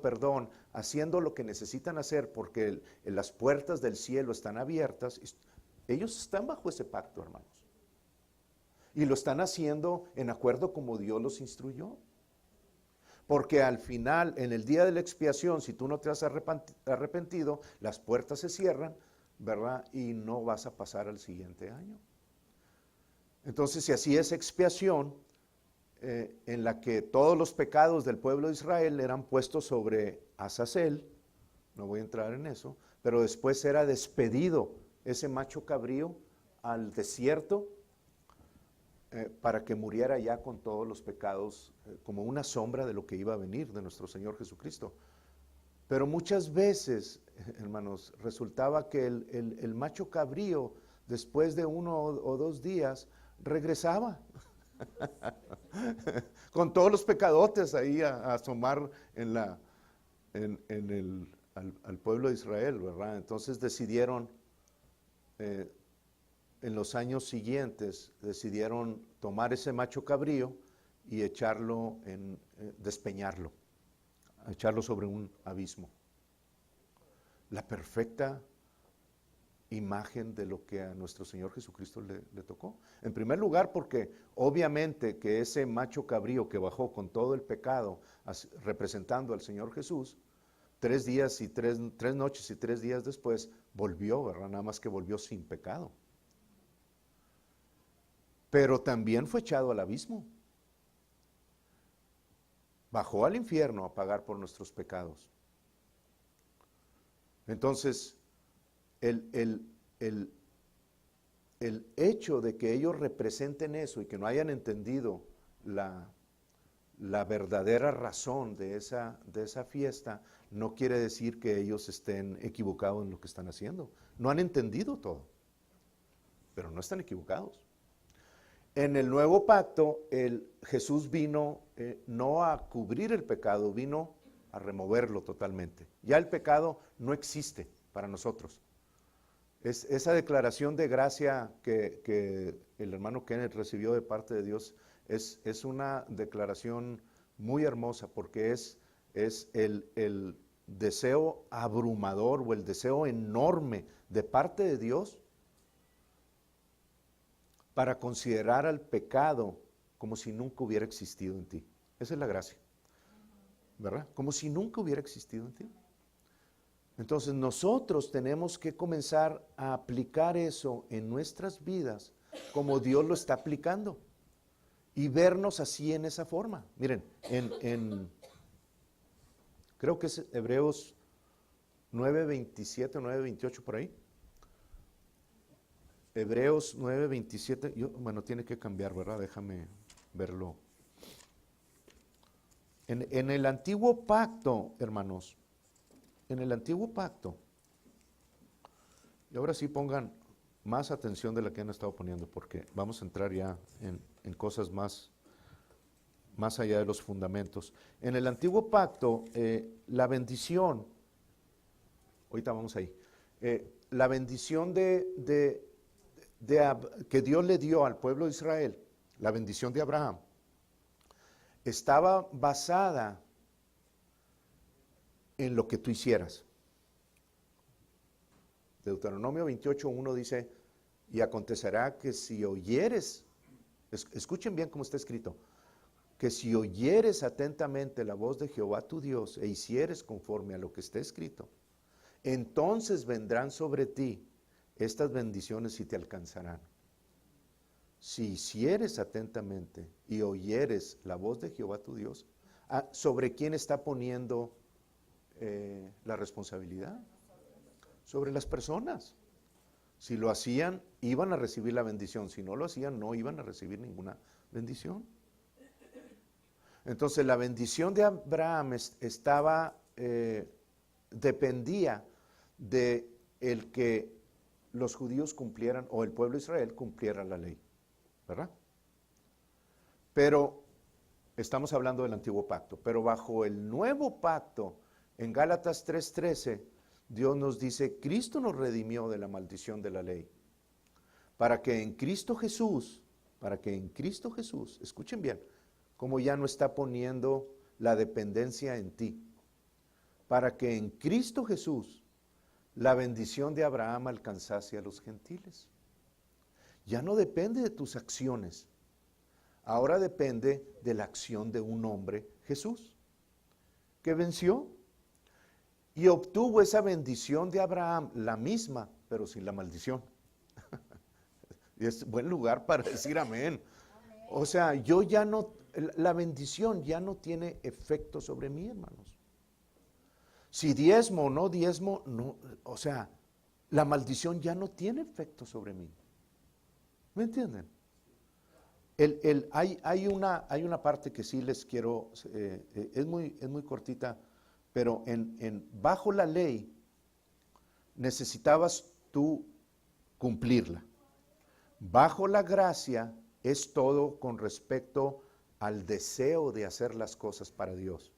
[SPEAKER 1] perdón, haciendo lo que necesitan hacer porque las puertas del cielo están abiertas. Ellos están bajo ese pacto, hermanos. Y lo están haciendo en acuerdo como Dios los instruyó. Porque al final, en el día de la expiación, si tú no te has arrepentido, las puertas se cierran, ¿verdad? Y no vas a pasar al siguiente año. Entonces, si así es expiación, en la que todos los pecados del pueblo de Israel eran puestos sobre Azazel, no voy a entrar en eso, pero después era despedido ese macho cabrío al desierto para que muriera ya con todos los pecados, como una sombra de lo que iba a venir de nuestro Señor Jesucristo. Pero muchas veces, hermanos, resultaba que el macho cabrío, después de 1 o 2 días, regresaba con todos los pecadotes ahí a asomar al pueblo de Israel, ¿verdad? Entonces decidieron, en los años siguientes, decidieron tomar ese macho cabrío y echarlo despeñarlo, echarlo sobre un abismo. La perfecta imagen de lo que a nuestro Señor Jesucristo le tocó. En primer lugar, porque obviamente que ese macho cabrío que bajó con todo el pecado, representando al Señor Jesús, 3 noches y 3 días después, volvió, ¿verdad? Nada más que volvió sin pecado. Pero también fue echado al abismo. Bajó al infierno a pagar por nuestros pecados. Entonces, el hecho de que ellos representen eso y que no hayan entendido la verdadera razón de esa fiesta, no quiere decir que ellos estén equivocados en lo que están haciendo. No han entendido todo, pero no están equivocados. En el nuevo pacto, Jesús vino no a cubrir el pecado, vino a removerlo totalmente. Ya el pecado no existe para nosotros. Esa declaración de gracia que el hermano Kenneth recibió de parte de Dios es una declaración muy hermosa, porque es el deseo abrumador o el deseo enorme de parte de Dios para considerar al pecado como si nunca hubiera existido en ti. Esa es la gracia, ¿verdad? Como si nunca hubiera existido en ti. Entonces nosotros tenemos que comenzar a aplicar eso en nuestras vidas como Dios lo está aplicando y vernos así en esa forma. Miren, creo que es Hebreos 9:27 o 9:28 por ahí. Hebreos 9:27, bueno, tiene que cambiar, ¿verdad? Déjame verlo. En el antiguo pacto, hermanos, en el antiguo pacto, y ahora sí pongan más atención de la que han estado poniendo, porque vamos a entrar ya en cosas más allá de los fundamentos. En el antiguo pacto, la bendición, ahorita vamos ahí, la bendición que Dios le dio al pueblo de Israel, la bendición de Abraham, estaba basada en lo que tú hicieras. Deuteronomio 28:1 dice, y acontecerá que si oyeres, escuchen bien cómo está escrito, que si oyeres atentamente la voz de Jehová tu Dios e hicieres conforme a lo que está escrito, entonces vendrán sobre ti estas bendiciones y te alcanzarán. Si hicieres atentamente y oyeres la voz de Jehová tu Dios, ¿sobre quién está poniendo la responsabilidad? Sobre las personas. Si lo hacían, iban a recibir la bendición. Si no lo hacían, no iban a recibir ninguna bendición. Entonces la bendición de Abraham dependía de el que los judíos cumplieran, o el pueblo de Israel cumpliera la ley, ¿verdad? Pero estamos hablando del antiguo pacto, pero bajo el nuevo pacto, en Gálatas 3:13, Dios nos dice, Cristo nos redimió de la maldición de la ley, para que en Cristo Jesús, escuchen bien, como ya no está poniendo la dependencia en ti, para que en Cristo Jesús la bendición de Abraham alcanzase a los gentiles. Ya no depende de tus acciones, Ahora depende de la acción de un hombre, Jesús, que venció y obtuvo esa bendición de Abraham, la misma, pero sin la maldición. Y es buen lugar para decir amén. O sea, yo ya no, la bendición ya no tiene efecto sobre mí, hermanos. Si diezmo o no diezmo, no, o sea, la maldición ya no tiene efecto sobre mí. ¿Me entienden? Hay una parte que sí les quiero, es muy cortita, pero bajo la ley necesitabas tú cumplirla. Bajo la gracia es todo con respecto al deseo de hacer las cosas para Dios.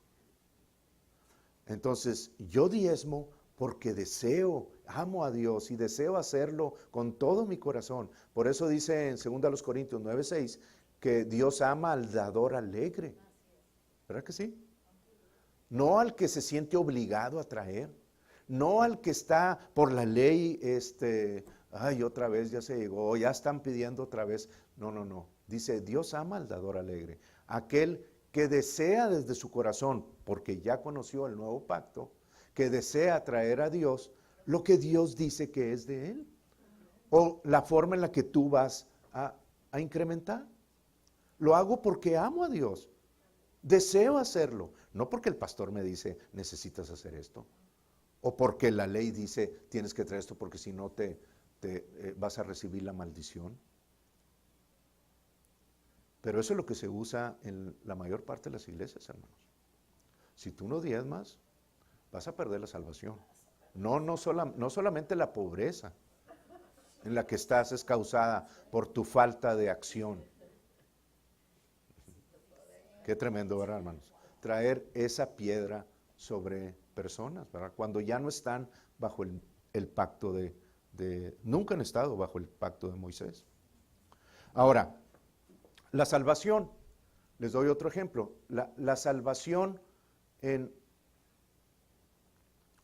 [SPEAKER 1] Entonces, yo diezmo porque deseo, amo a Dios y deseo hacerlo con todo mi corazón. Por eso dice en 2 Corintios 9:6 que Dios ama al dador alegre. ¿Verdad que sí? No al que se siente obligado a traer, no al que está por la ley, ay, otra vez ya se llegó, ya están pidiendo otra vez. No. Dice, Dios ama al dador alegre, aquel que desea desde su corazón, porque ya conoció el nuevo pacto, que desea traer a Dios lo que Dios dice que es de él, o la forma en la que tú vas a incrementar. Lo hago porque amo a Dios, deseo hacerlo, no porque el pastor me dice, necesitas hacer esto, o porque la ley dice, tienes que traer esto porque si no te vas a recibir la maldición. Pero eso es lo que se usa en la mayor parte de las iglesias, hermanos. Si tú no diezmas, vas a perder la salvación. No solamente la pobreza en la que estás es causada por tu falta de acción. Qué tremendo, ¿verdad, hermanos? Traer esa piedra sobre personas, ¿verdad? Cuando ya no están bajo el pacto nunca han estado bajo el pacto de Moisés. Ahora, la salvación, les doy otro ejemplo. La salvación en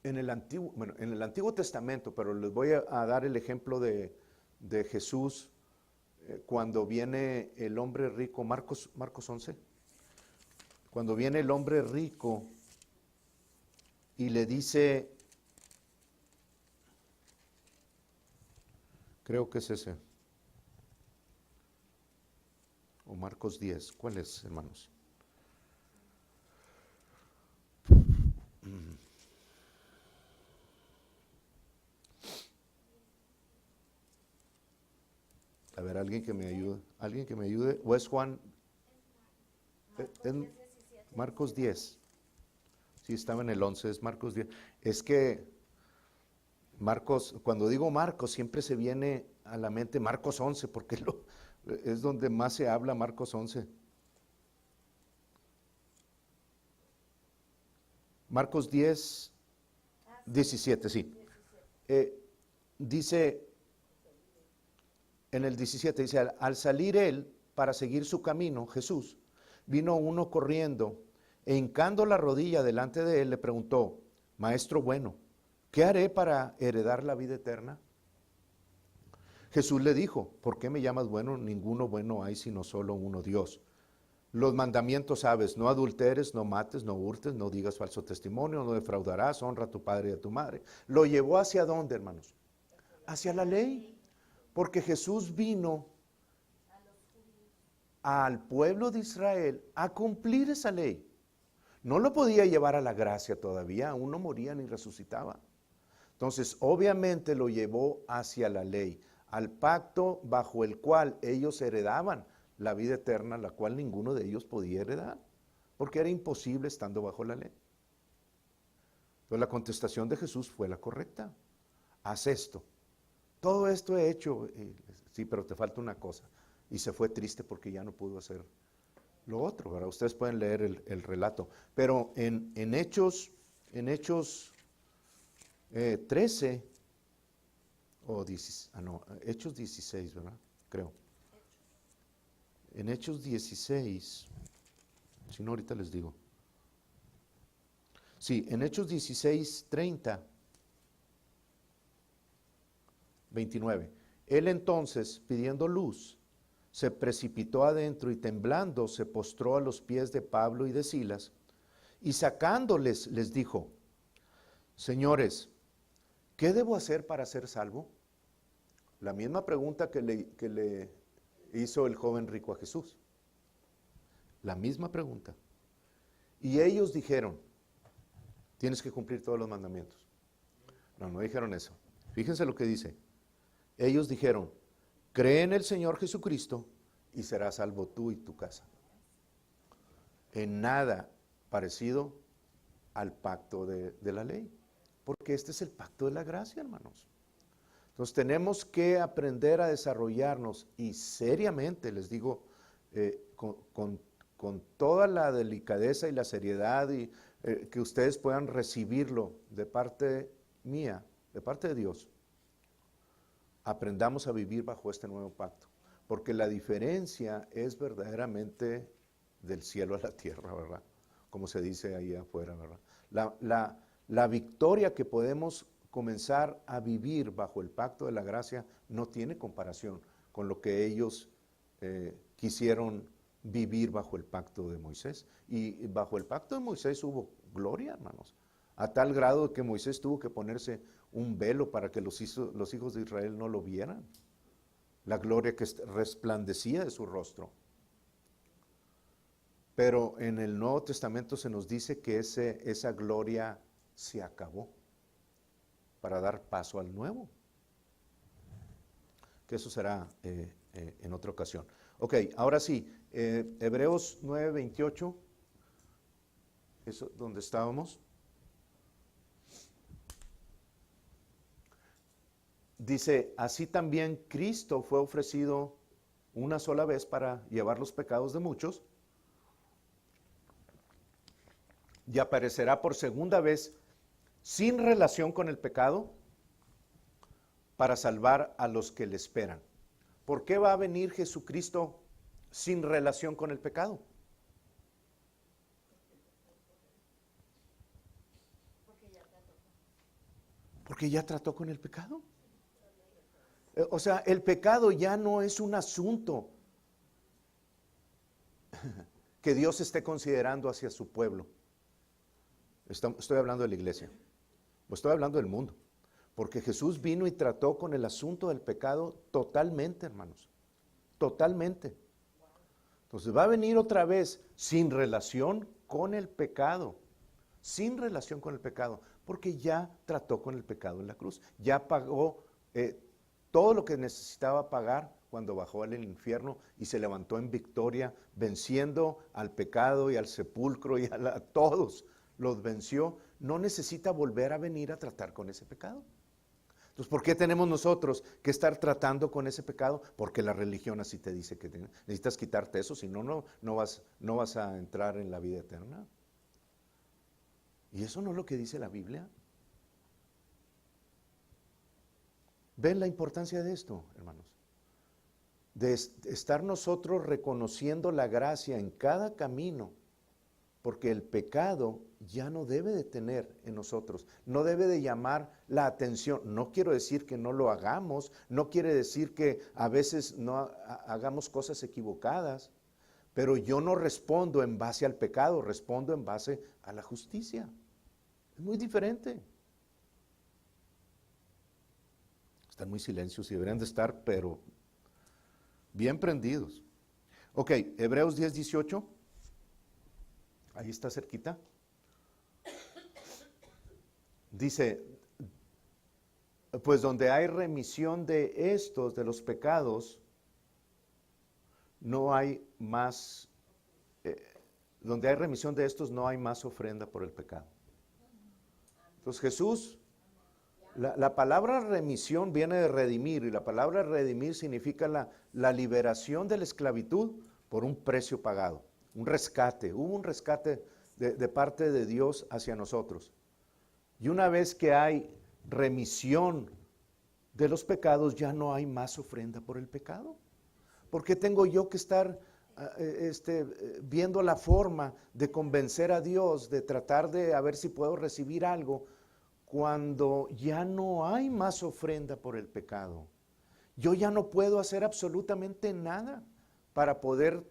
[SPEAKER 1] el Antiguo Testamento, pero les voy a dar el ejemplo de Jesús cuando viene el hombre rico, Marcos 11. Cuando viene el hombre rico y le dice, creo que es ese, o Marcos 10, ¿cuál es, hermanos? A ver, alguien que me ayude, o es Juan, es Marcos 10, sí, estaba en el 11, es Marcos 10, es que Marcos, cuando digo Marcos, siempre se viene a la mente Marcos 11, porque es donde más se habla, Marcos 11. Marcos 10, 17, sí. Dice, en el 17, dice, al salir él para seguir su camino, Jesús, vino uno corriendo e hincando la rodilla delante de él le preguntó, Maestro bueno, ¿qué haré para heredar la vida eterna? Jesús le dijo, ¿por qué me llamas bueno? Ninguno bueno hay sino solo uno, Dios. Los mandamientos sabes, no adulteres, no mates, no hurtes, no digas falso testimonio, no defraudarás, honra a tu padre y a tu madre. ¿Lo llevó hacia dónde, hermanos? Hacia la ley, porque Jesús vino al pueblo de Israel a cumplir esa ley. No lo podía llevar a la gracia todavía, aún no moría ni resucitaba. Entonces, obviamente lo llevó hacia la ley, al pacto bajo el cual ellos heredaban la vida eterna, la cual ninguno de ellos podía heredar, porque era imposible estando bajo la ley. Entonces la contestación de Jesús fue la correcta. Haz esto. Todo esto he hecho, sí, pero te falta una cosa. Y se fue triste porque ya no pudo hacer lo otro, ¿verdad? Ustedes pueden leer el relato. Pero en Hechos 13, Hechos 16, ¿verdad? Creo. En Hechos 16, si no ahorita les digo. Sí, en Hechos 16, 30, 29. Él entonces, pidiendo luz, se precipitó adentro y temblando se postró a los pies de Pablo y de Silas, y sacándoles les dijo: Señores, ¿qué debo hacer para ser salvo? La misma pregunta que le hizo el joven rico a Jesús. La misma pregunta. Y ellos dijeron: tienes que cumplir todos los mandamientos. No, no dijeron eso. Fíjense lo que dice. Ellos dijeron: cree en el Señor Jesucristo y serás salvo tú y tu casa. En nada parecido al pacto de la ley, porque este es el pacto de la gracia, hermanos. Entonces tenemos que aprender a desarrollarnos, y seriamente, les digo, con toda la delicadeza y la seriedad, y que ustedes puedan recibirlo de parte mía, de parte de Dios. Aprendamos a vivir bajo este nuevo pacto, porque la diferencia es verdaderamente del cielo a la tierra, ¿verdad? Como se dice ahí afuera, ¿verdad? La victoria que podemos comenzar a vivir bajo el pacto de la gracia no tiene comparación con lo que ellos quisieron vivir bajo el pacto de Moisés. Y bajo el pacto de Moisés hubo gloria, hermanos, a tal grado que Moisés tuvo que ponerse un velo para que los hijos de Israel no lo vieran. La gloria que resplandecía de su rostro. Pero en el Nuevo Testamento se nos dice que esa gloria se acabó para dar paso al nuevo. Que eso será en otra ocasión. Ok, ahora sí, Hebreos 9:28, eso donde estábamos. Dice: así también Cristo fue ofrecido una sola vez para llevar los pecados de muchos, y aparecerá por segunda vez sin relación con el pecado para salvar a los que le esperan. ¿Por qué va a venir Jesucristo sin relación con el pecado? Porque ya trató con el pecado. O sea, el pecado ya no es un asunto que Dios esté considerando hacia su pueblo. Estoy hablando de la iglesia, o estoy hablando del mundo, porque Jesús vino y trató con el asunto del pecado totalmente, hermanos, totalmente. Entonces va a venir otra vez sin relación con el pecado, sin relación con el pecado, porque ya trató con el pecado en la cruz, ya pagó todo lo que necesitaba pagar cuando bajó al infierno y se levantó en victoria, venciendo al pecado y al sepulcro y a todos. Los venció, no necesita volver a venir a tratar con ese pecado. Entonces, ¿por qué tenemos nosotros que estar tratando con ese pecado? Porque la religión así te dice que necesitas quitarte eso, si no, no vas a entrar en la vida eterna. Y eso no es lo que dice la Biblia. ¿Ven la importancia de esto, hermanos? De estar nosotros reconociendo la gracia en cada camino, porque el pecado ya no debe de tener en nosotros, no debe de llamar la atención. No quiero decir que no lo hagamos, no quiere decir que a veces no hagamos cosas equivocadas, pero yo no respondo en base al pecado, respondo en base a la justicia. Es muy diferente. Están muy silencios y deberían de estar, pero bien prendidos. Ok, Hebreos 10:18. Ahí está cerquita. Dice: pues donde hay remisión de estos, de los pecados, no hay más, donde hay remisión de estos, no hay más ofrenda por el pecado. Entonces Jesús, la palabra remisión viene de redimir, y la palabra redimir significa la liberación de la esclavitud por un precio pagado. Un rescate, hubo un rescate de parte de Dios hacia nosotros. Y una vez que hay remisión de los pecados, ya no hay más ofrenda por el pecado. ¿Por qué tengo yo que estar viendo la forma de convencer a Dios, de tratar de a ver si puedo recibir algo, cuando ya no hay más ofrenda por el pecado? Yo ya no puedo hacer absolutamente nada. para poder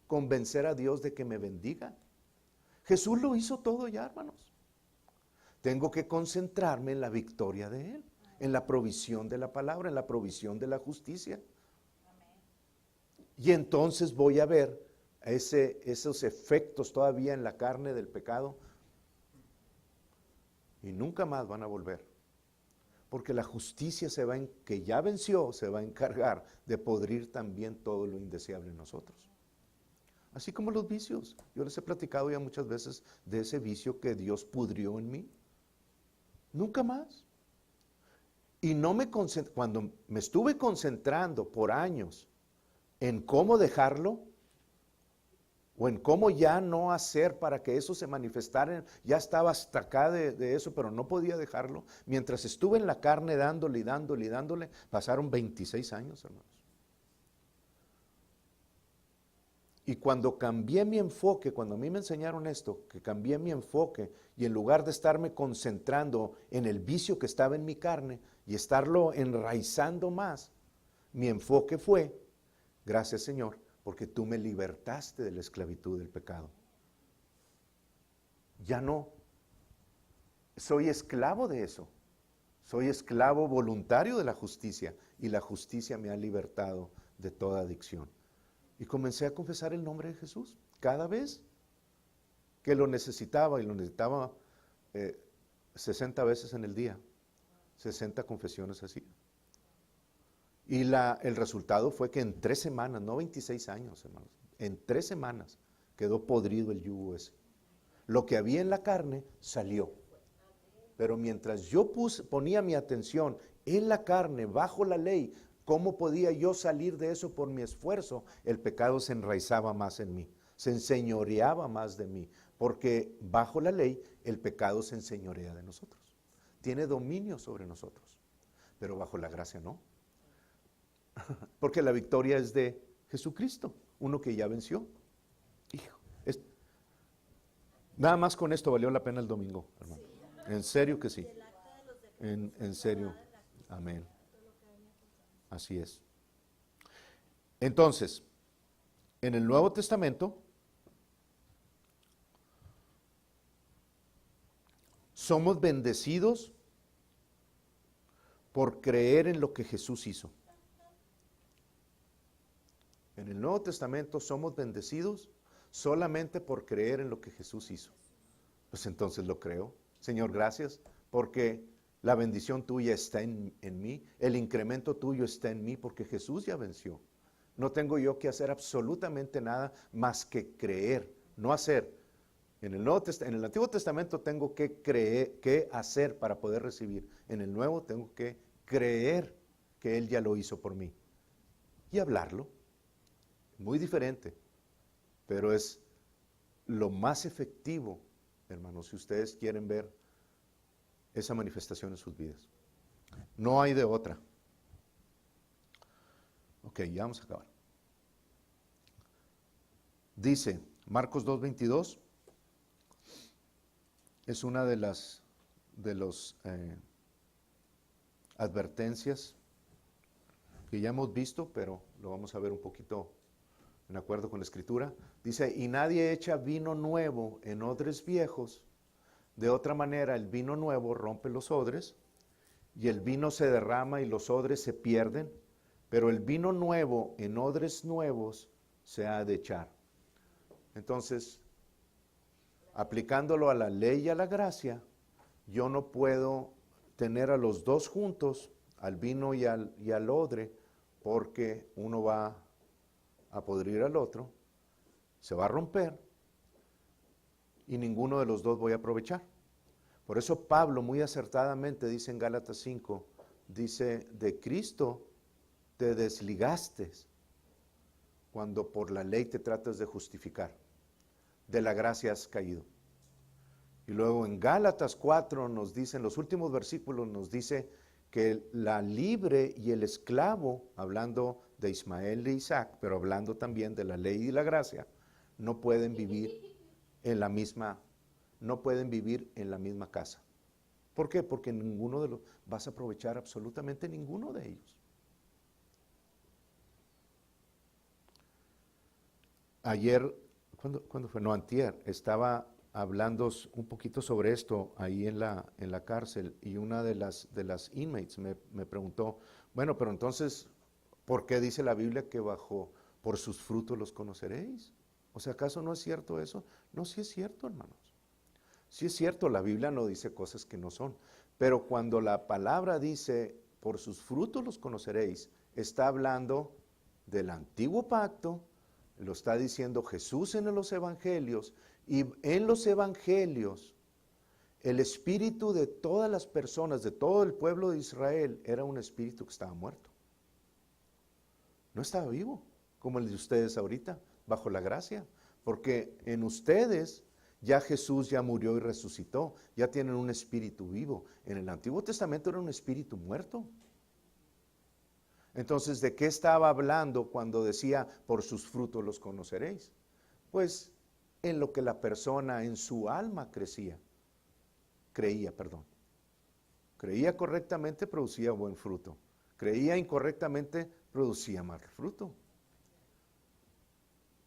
[SPEAKER 1] convencer a Dios de que me bendiga. Jesús lo hizo todo ya, hermanos. Tengo que concentrarme en la victoria de Él, en la provisión de la palabra, en la provisión de la justicia. Y entonces voy a ver esos efectos todavía en la carne del pecado y nunca más van a volver. Porque la justicia que ya venció, se va a encargar de podrir también todo lo indeseable en nosotros. Así como los vicios. Yo les he platicado ya muchas veces de ese vicio que Dios pudrió en mí. Nunca más. Y cuando me estuve concentrando por años en cómo dejarlo, o en cómo ya no hacer para que eso se manifestara, ya estaba hasta acá de eso, pero no podía dejarlo. Mientras estuve en la carne dándole y dándole y dándole, pasaron 26 años, hermanos. Y cuando cambié mi enfoque, cuando a mí me enseñaron esto, que cambié mi enfoque y en lugar de estarme concentrando en el vicio que estaba en mi carne y estarlo enraizando más, mi enfoque fue, gracias Señor, porque tú me libertaste de la esclavitud del pecado. Ya no soy esclavo de eso. Soy esclavo voluntario de la justicia y la justicia me ha libertado de toda adicción. Y comencé a confesar el nombre de Jesús cada vez que lo necesitaba, y lo necesitaba 60 veces en el día, 60 confesiones así. Y el resultado fue que en 3 semanas, no 26 años, hermanos, en 3 semanas quedó podrido el yugo ese. Lo que había en la carne salió. Pero mientras yo ponía mi atención en la carne, bajo la ley, ¿cómo podía yo salir de eso por mi esfuerzo? El pecado se enraizaba más en mí, se enseñoreaba más de mí, porque bajo la ley el pecado se enseñorea de nosotros. Tiene dominio sobre nosotros, pero bajo la gracia no. Porque la victoria es de Jesucristo, uno que ya venció. Hijo, nada más con esto valió la pena el domingo, hermano. En serio que sí. En serio. Amén. Así es. Entonces, en el Nuevo Testamento somos bendecidos por creer en lo que Jesús hizo. En el Nuevo Testamento somos bendecidos solamente por creer en lo que Jesús hizo. Pues entonces lo creo. Señor, gracias, porque la bendición tuya está en mí, el incremento tuyo está en mí, porque Jesús ya venció. No tengo yo que hacer absolutamente nada más que creer, no hacer. En el Antiguo Testamento tengo que creer, que hacer para poder recibir. En el Nuevo tengo que creer que Él ya lo hizo por mí. Y hablarlo. Muy diferente, pero es lo más efectivo, hermanos, si ustedes quieren ver esa manifestación en sus vidas. No hay de otra. Ok, ya vamos a acabar. Dice, Marcos 2:22, es una de las advertencias que ya hemos visto, pero lo vamos a ver un poquito en acuerdo con la Escritura. Dice, y nadie echa vino nuevo en odres viejos. De otra manera, el vino nuevo rompe los odres, y el vino se derrama y los odres se pierden, pero el vino nuevo en odres nuevos se ha de echar. Entonces, aplicándolo a la ley y a la gracia, yo no puedo tener a los dos juntos, al vino y al odre, porque uno va a podrir al otro, se va a romper y ninguno de los dos voy a aprovechar. Por eso Pablo muy acertadamente dice en Gálatas 5, dice, de Cristo te desligaste cuando por la ley te tratas de justificar, de la gracia has caído. Y luego en Gálatas 4 nos dice, en los últimos versículos nos dice que la libre y el esclavo, hablando de Ismael e Isaac, pero hablando también de la ley y la gracia, no pueden vivir en la misma casa. ¿Por qué? Porque ninguno de los vas a aprovechar absolutamente ninguno de ellos. ayer, ¿cuándo fue? No, antier, estaba hablando un poquito sobre esto ahí en la cárcel, y una de las inmates me preguntó, bueno, pero entonces, ¿por qué dice la Biblia que por sus frutos los conoceréis? O sea, ¿acaso no es cierto eso? No, sí es cierto, hermanos. Sí es cierto, la Biblia no dice cosas que no son, pero cuando la palabra dice, por sus frutos los conoceréis, está hablando del antiguo pacto, lo está diciendo Jesús en los evangelios, y en los evangelios el espíritu de todas las personas, de todo el pueblo de Israel, era un espíritu que estaba muerto. No estaba vivo, como el de ustedes ahorita, bajo la gracia, porque en ustedes ya Jesús ya murió y resucitó, ya tienen un espíritu vivo. En el Antiguo Testamento era un espíritu muerto. Entonces, ¿de qué estaba hablando cuando decía, por sus frutos los conoceréis? Pues en lo que la persona en su alma creía. Creía correctamente, producía buen fruto. Creía incorrectamente, producía mal fruto.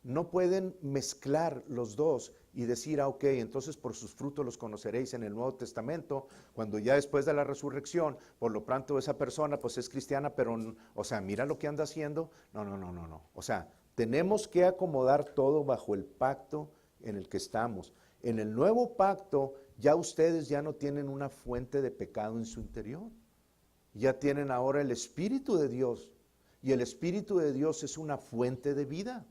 [SPEAKER 1] No pueden mezclar los dos y decir, ok, entonces por sus frutos los conoceréis en el Nuevo Testamento, cuando ya después de la resurrección, por lo pronto esa persona pues es cristiana, pero, o sea, mira lo que anda haciendo. No. O sea, tenemos que acomodar todo bajo el pacto en el que estamos. En el nuevo pacto, ya ustedes ya no tienen una fuente de pecado en su interior. Ya tienen ahora el Espíritu de Dios, y el Espíritu de Dios es una fuente de vida.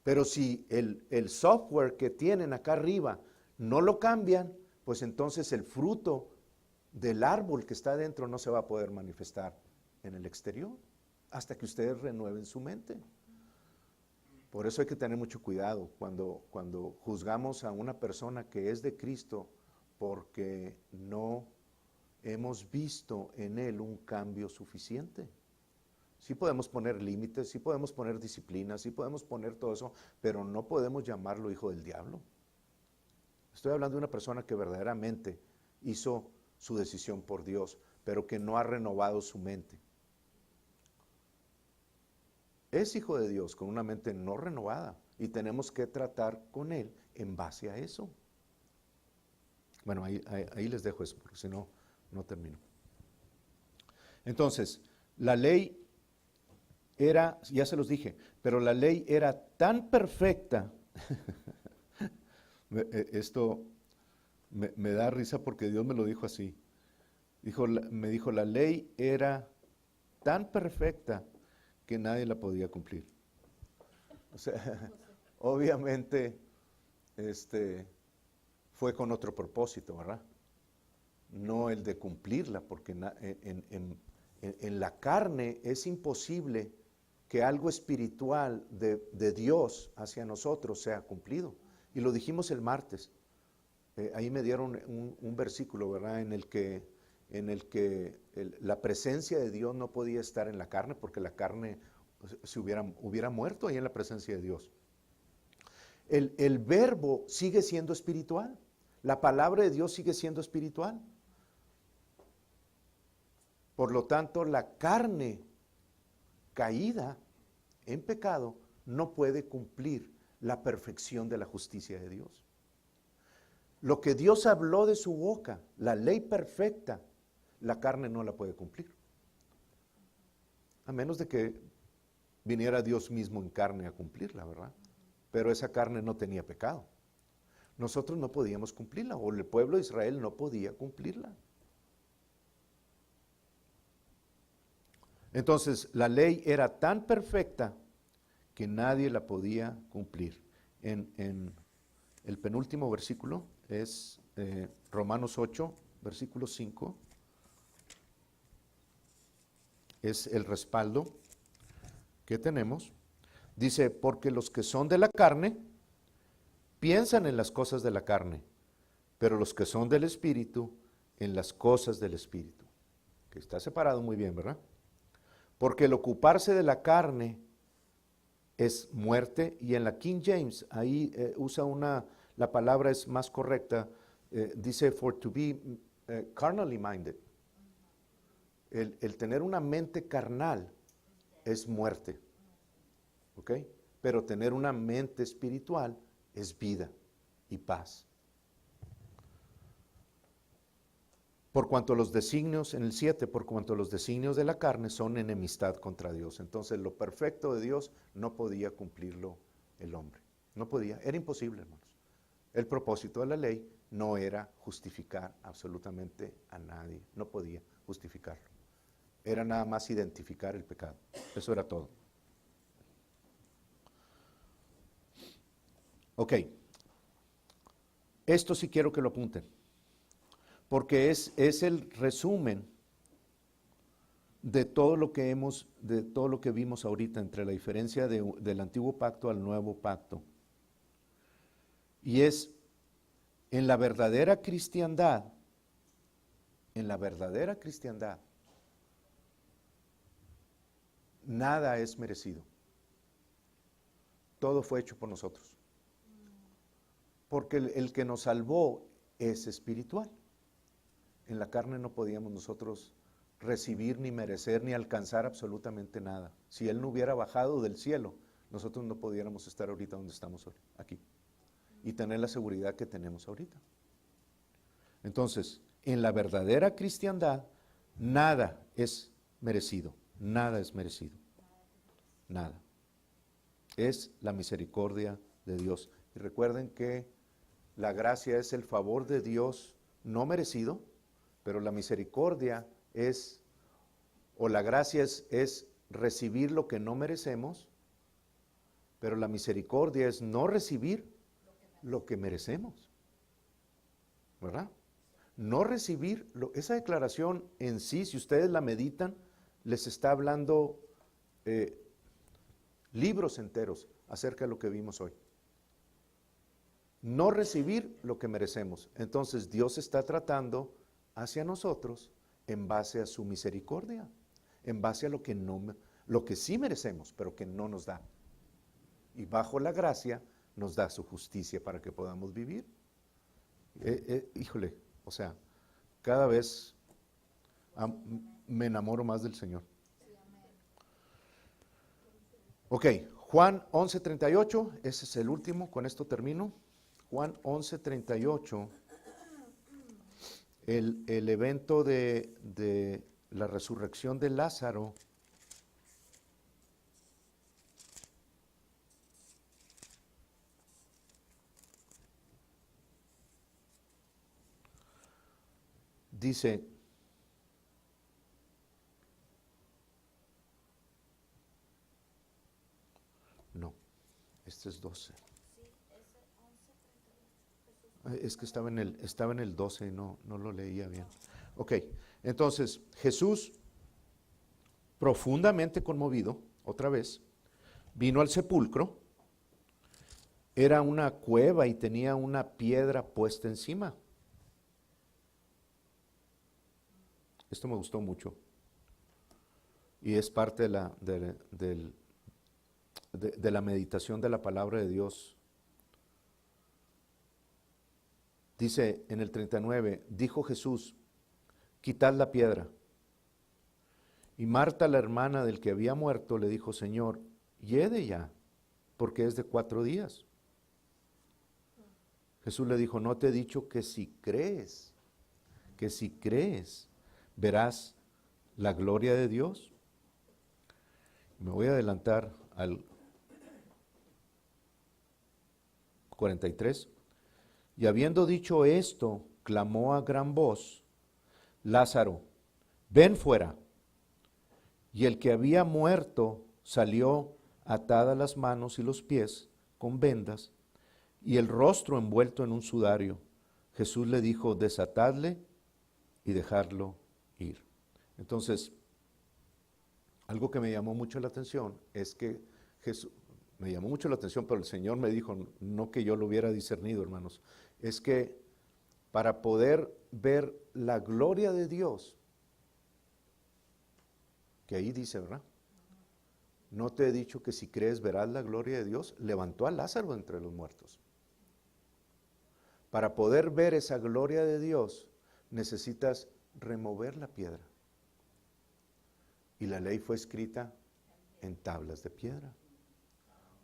[SPEAKER 1] Pero si el software que tienen acá arriba no lo cambian, pues entonces el fruto del árbol que está adentro no se va a poder manifestar en el exterior hasta que ustedes renueven su mente. Por eso hay que tener mucho cuidado cuando juzgamos a una persona que es de Cristo, porque no hemos visto en él un cambio suficiente. Sí podemos poner límites, sí podemos poner disciplinas, sí podemos poner todo eso, pero no podemos llamarlo hijo del diablo. Estoy hablando de una persona que verdaderamente hizo su decisión por Dios, pero que no ha renovado su mente. Es hijo de Dios con una mente no renovada, y tenemos que tratar con él en base a eso. Bueno, ahí les dejo eso, porque si no, no termino. Entonces, la ley era, ya se los dije, pero la ley era tan perfecta, esto me da risa porque Dios me lo dijo así. Me dijo, la ley era tan perfecta que nadie la podía cumplir. O sea, obviamente, fue con otro propósito, ¿verdad? No el de cumplirla, porque en la carne es imposible que algo espiritual de Dios hacia nosotros sea cumplido. Y lo dijimos el martes. Ahí me dieron un versículo, ¿verdad? En el que la presencia de Dios no podía estar en la carne, porque la carne se hubiera muerto ahí en la presencia de Dios. El verbo sigue siendo espiritual. La palabra de Dios sigue siendo espiritual. Por lo tanto, la carne caída en pecado no puede cumplir la perfección de la justicia de Dios. Lo que Dios habló de su boca, la ley perfecta, la carne no la puede cumplir. A menos de que viniera Dios mismo en carne a cumplirla, ¿verdad? Pero esa carne no tenía pecado. Nosotros no podíamos cumplirla, o el pueblo de Israel no podía cumplirla. Entonces, la ley era tan perfecta que nadie la podía cumplir. En el penúltimo versículo es Romanos 8, versículo 5. Es el respaldo que tenemos. Dice, porque los que son de la carne piensan en las cosas de la carne, pero los que son del Espíritu, en las cosas del Espíritu. Que está separado muy bien, ¿verdad? Porque el ocuparse de la carne es muerte, y en la King James, ahí usa la palabra es más correcta, dice for to be carnally minded. El tener una mente carnal es muerte, ¿ok? pero tener una mente espiritual es vida y paz. Por cuanto los designios, en el 7, por cuanto los designios de la carne son enemistad contra Dios. Entonces lo perfecto de Dios no podía cumplirlo el hombre. No podía, era imposible, hermanos. El propósito de la ley no era justificar absolutamente a nadie, no podía justificarlo. Era nada más identificar el pecado. Eso era todo. Ok. Esto sí quiero que lo apunten, porque es el resumen de todo lo que vimos ahorita entre la diferencia del antiguo pacto al nuevo pacto. Y es en la verdadera cristiandad, nada es merecido. Todo fue hecho por nosotros. Porque el que nos salvó es espiritual. En la carne no podíamos nosotros recibir, ni merecer, ni alcanzar absolutamente nada. Si Él no hubiera bajado del cielo, nosotros no pudiéramos estar ahorita donde estamos hoy, aquí. Y tener la seguridad que tenemos ahorita. Entonces, en la verdadera cristiandad, nada es merecido. Nada es merecido. Nada. Es la misericordia de Dios. Y recuerden que la gracia es el favor de Dios no merecido, pero la misericordia es, o la gracia es recibir lo que no merecemos, pero la misericordia es no recibir lo que merecemos. ¿Verdad? No recibir, esa declaración en sí, si ustedes la meditan, les está hablando libros enteros acerca de lo que vimos hoy. No recibir lo que merecemos. Entonces Dios está tratando hacia nosotros en base a su misericordia, en base a lo que sí merecemos, pero que no nos da. Y bajo la gracia nos da su justicia para que podamos vivir. Híjole, o sea, cada vez me enamoro más del Señor. Ok, Juan 11:38, ese es el último, con esto termino. Juan 11:38, el evento de la resurrección de Lázaro. Dice, no, este es 12. Es que estaba en el 12 y no lo leía bien. Ok, entonces Jesús, profundamente conmovido, otra vez, vino al sepulcro. Era una cueva y tenía una piedra puesta encima. Esto me gustó mucho. Y es parte de la meditación de la palabra de Dios. Dice en el 39, dijo Jesús, quitad la piedra. Y Marta, la hermana del que había muerto, le dijo, Señor, hiede ya, porque es de 4 días. Jesús le dijo, no te he dicho que si crees, verás la gloria de Dios. Me voy a adelantar al 43. Y habiendo dicho esto, clamó a gran voz, Lázaro, ven fuera. Y el que había muerto salió atadas las manos y los pies con vendas y el rostro envuelto en un sudario. Jesús le dijo, desatadle y dejarlo ir. Entonces, algo que me llamó mucho la atención es que Jesús, me llamó mucho la atención, pero el Señor me dijo, no que yo lo hubiera discernido, hermanos, es que para poder ver la gloria de Dios, que ahí dice, ¿verdad? No te he dicho que si crees verás la gloria de Dios, levantó a Lázaro entre los muertos. Para poder ver esa gloria de Dios, necesitas remover la piedra. Y la ley fue escrita en tablas de piedra.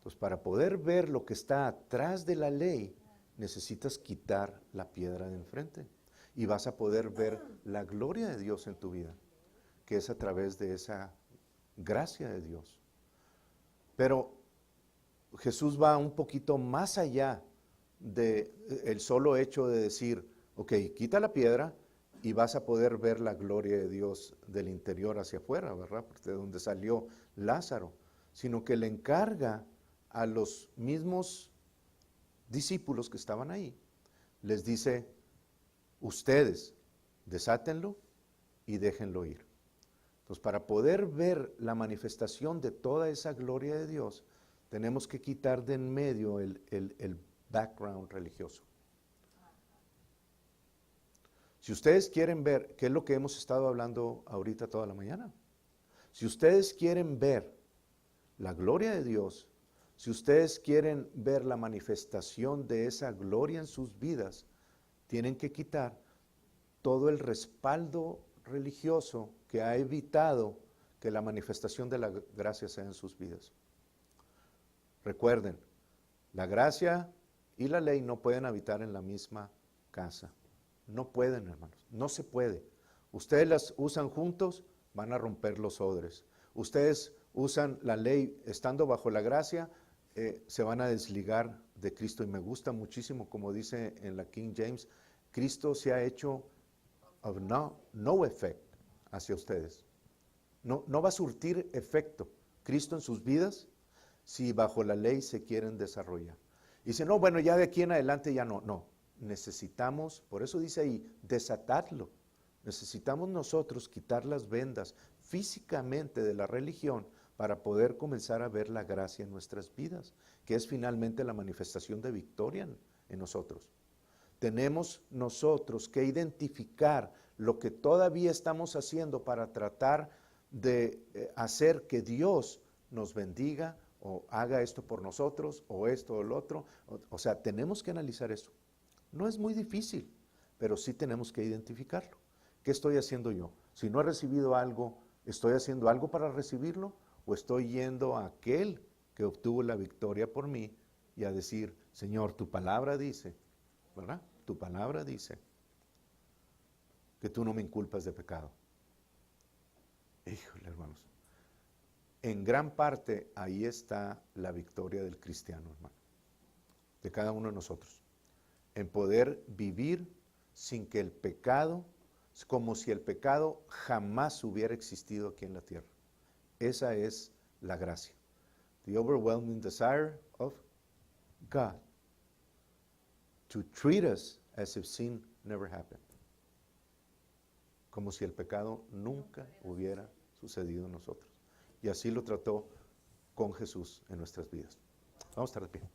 [SPEAKER 1] Entonces, para poder ver lo que está atrás de la ley, necesitas quitar la piedra de enfrente. Y vas a poder ver la gloria de Dios en tu vida, que es a través de esa gracia de Dios. Pero Jesús va un poquito más allá de el solo hecho de decir, ok, quita la piedra y vas a poder ver la gloria de Dios del interior hacia afuera, ¿verdad? Porque de donde salió Lázaro, sino que le encarga a los mismos discípulos que estaban ahí, les dice, ustedes desátenlo y déjenlo ir. Entonces, para poder ver la manifestación de toda esa gloria de Dios, tenemos que quitar de en medio el background religioso. Si ustedes quieren ver, ¿qué es lo que hemos estado hablando ahorita toda la mañana? Si ustedes quieren ver la gloria de Dios, si ustedes quieren ver la manifestación de esa gloria en sus vidas, tienen que quitar todo el respaldo religioso que ha evitado que la manifestación de la gracia sea en sus vidas. Recuerden, la gracia y la ley no pueden habitar en la misma casa. No pueden, hermanos, no se puede. Ustedes las usan juntos, van a romper los odres. Ustedes usan la ley estando bajo la gracia, se van a desligar de Cristo. Y me gusta muchísimo, como dice en la King James, Cristo se ha hecho of no effect hacia ustedes. No va a surtir efecto Cristo en sus vidas si bajo la ley se quieren desarrollar. Y dice, no, bueno, ya de aquí en adelante ya no. No, necesitamos, por eso dice ahí, desatarlo. Necesitamos nosotros quitar las vendas físicamente de la religión para poder comenzar a ver la gracia en nuestras vidas, que es finalmente la manifestación de victoria en nosotros. Tenemos nosotros que identificar lo que todavía estamos haciendo para tratar de hacer que Dios nos bendiga o haga esto por nosotros o esto o lo otro. O sea, tenemos que analizar eso. No es muy difícil, pero sí tenemos que identificarlo. ¿Qué estoy haciendo yo? Si no he recibido algo, ¿estoy haciendo algo para recibirlo? ¿O estoy yendo a aquel que obtuvo la victoria por mí y a decir, Señor, tu palabra dice, ¿verdad? Tu palabra dice que tú no me inculpas de pecado. Híjole, hermanos. En gran parte ahí está la victoria del cristiano, hermano. De cada uno de nosotros. En poder vivir sin que el pecado, como si el pecado jamás hubiera existido aquí en la tierra. Esa es la gracia. The overwhelming desire of God to treat us as if sin never happened. Como si el pecado nunca hubiera sucedido en nosotros. Y así lo trató con Jesús en nuestras vidas. Vamos a estar de pie.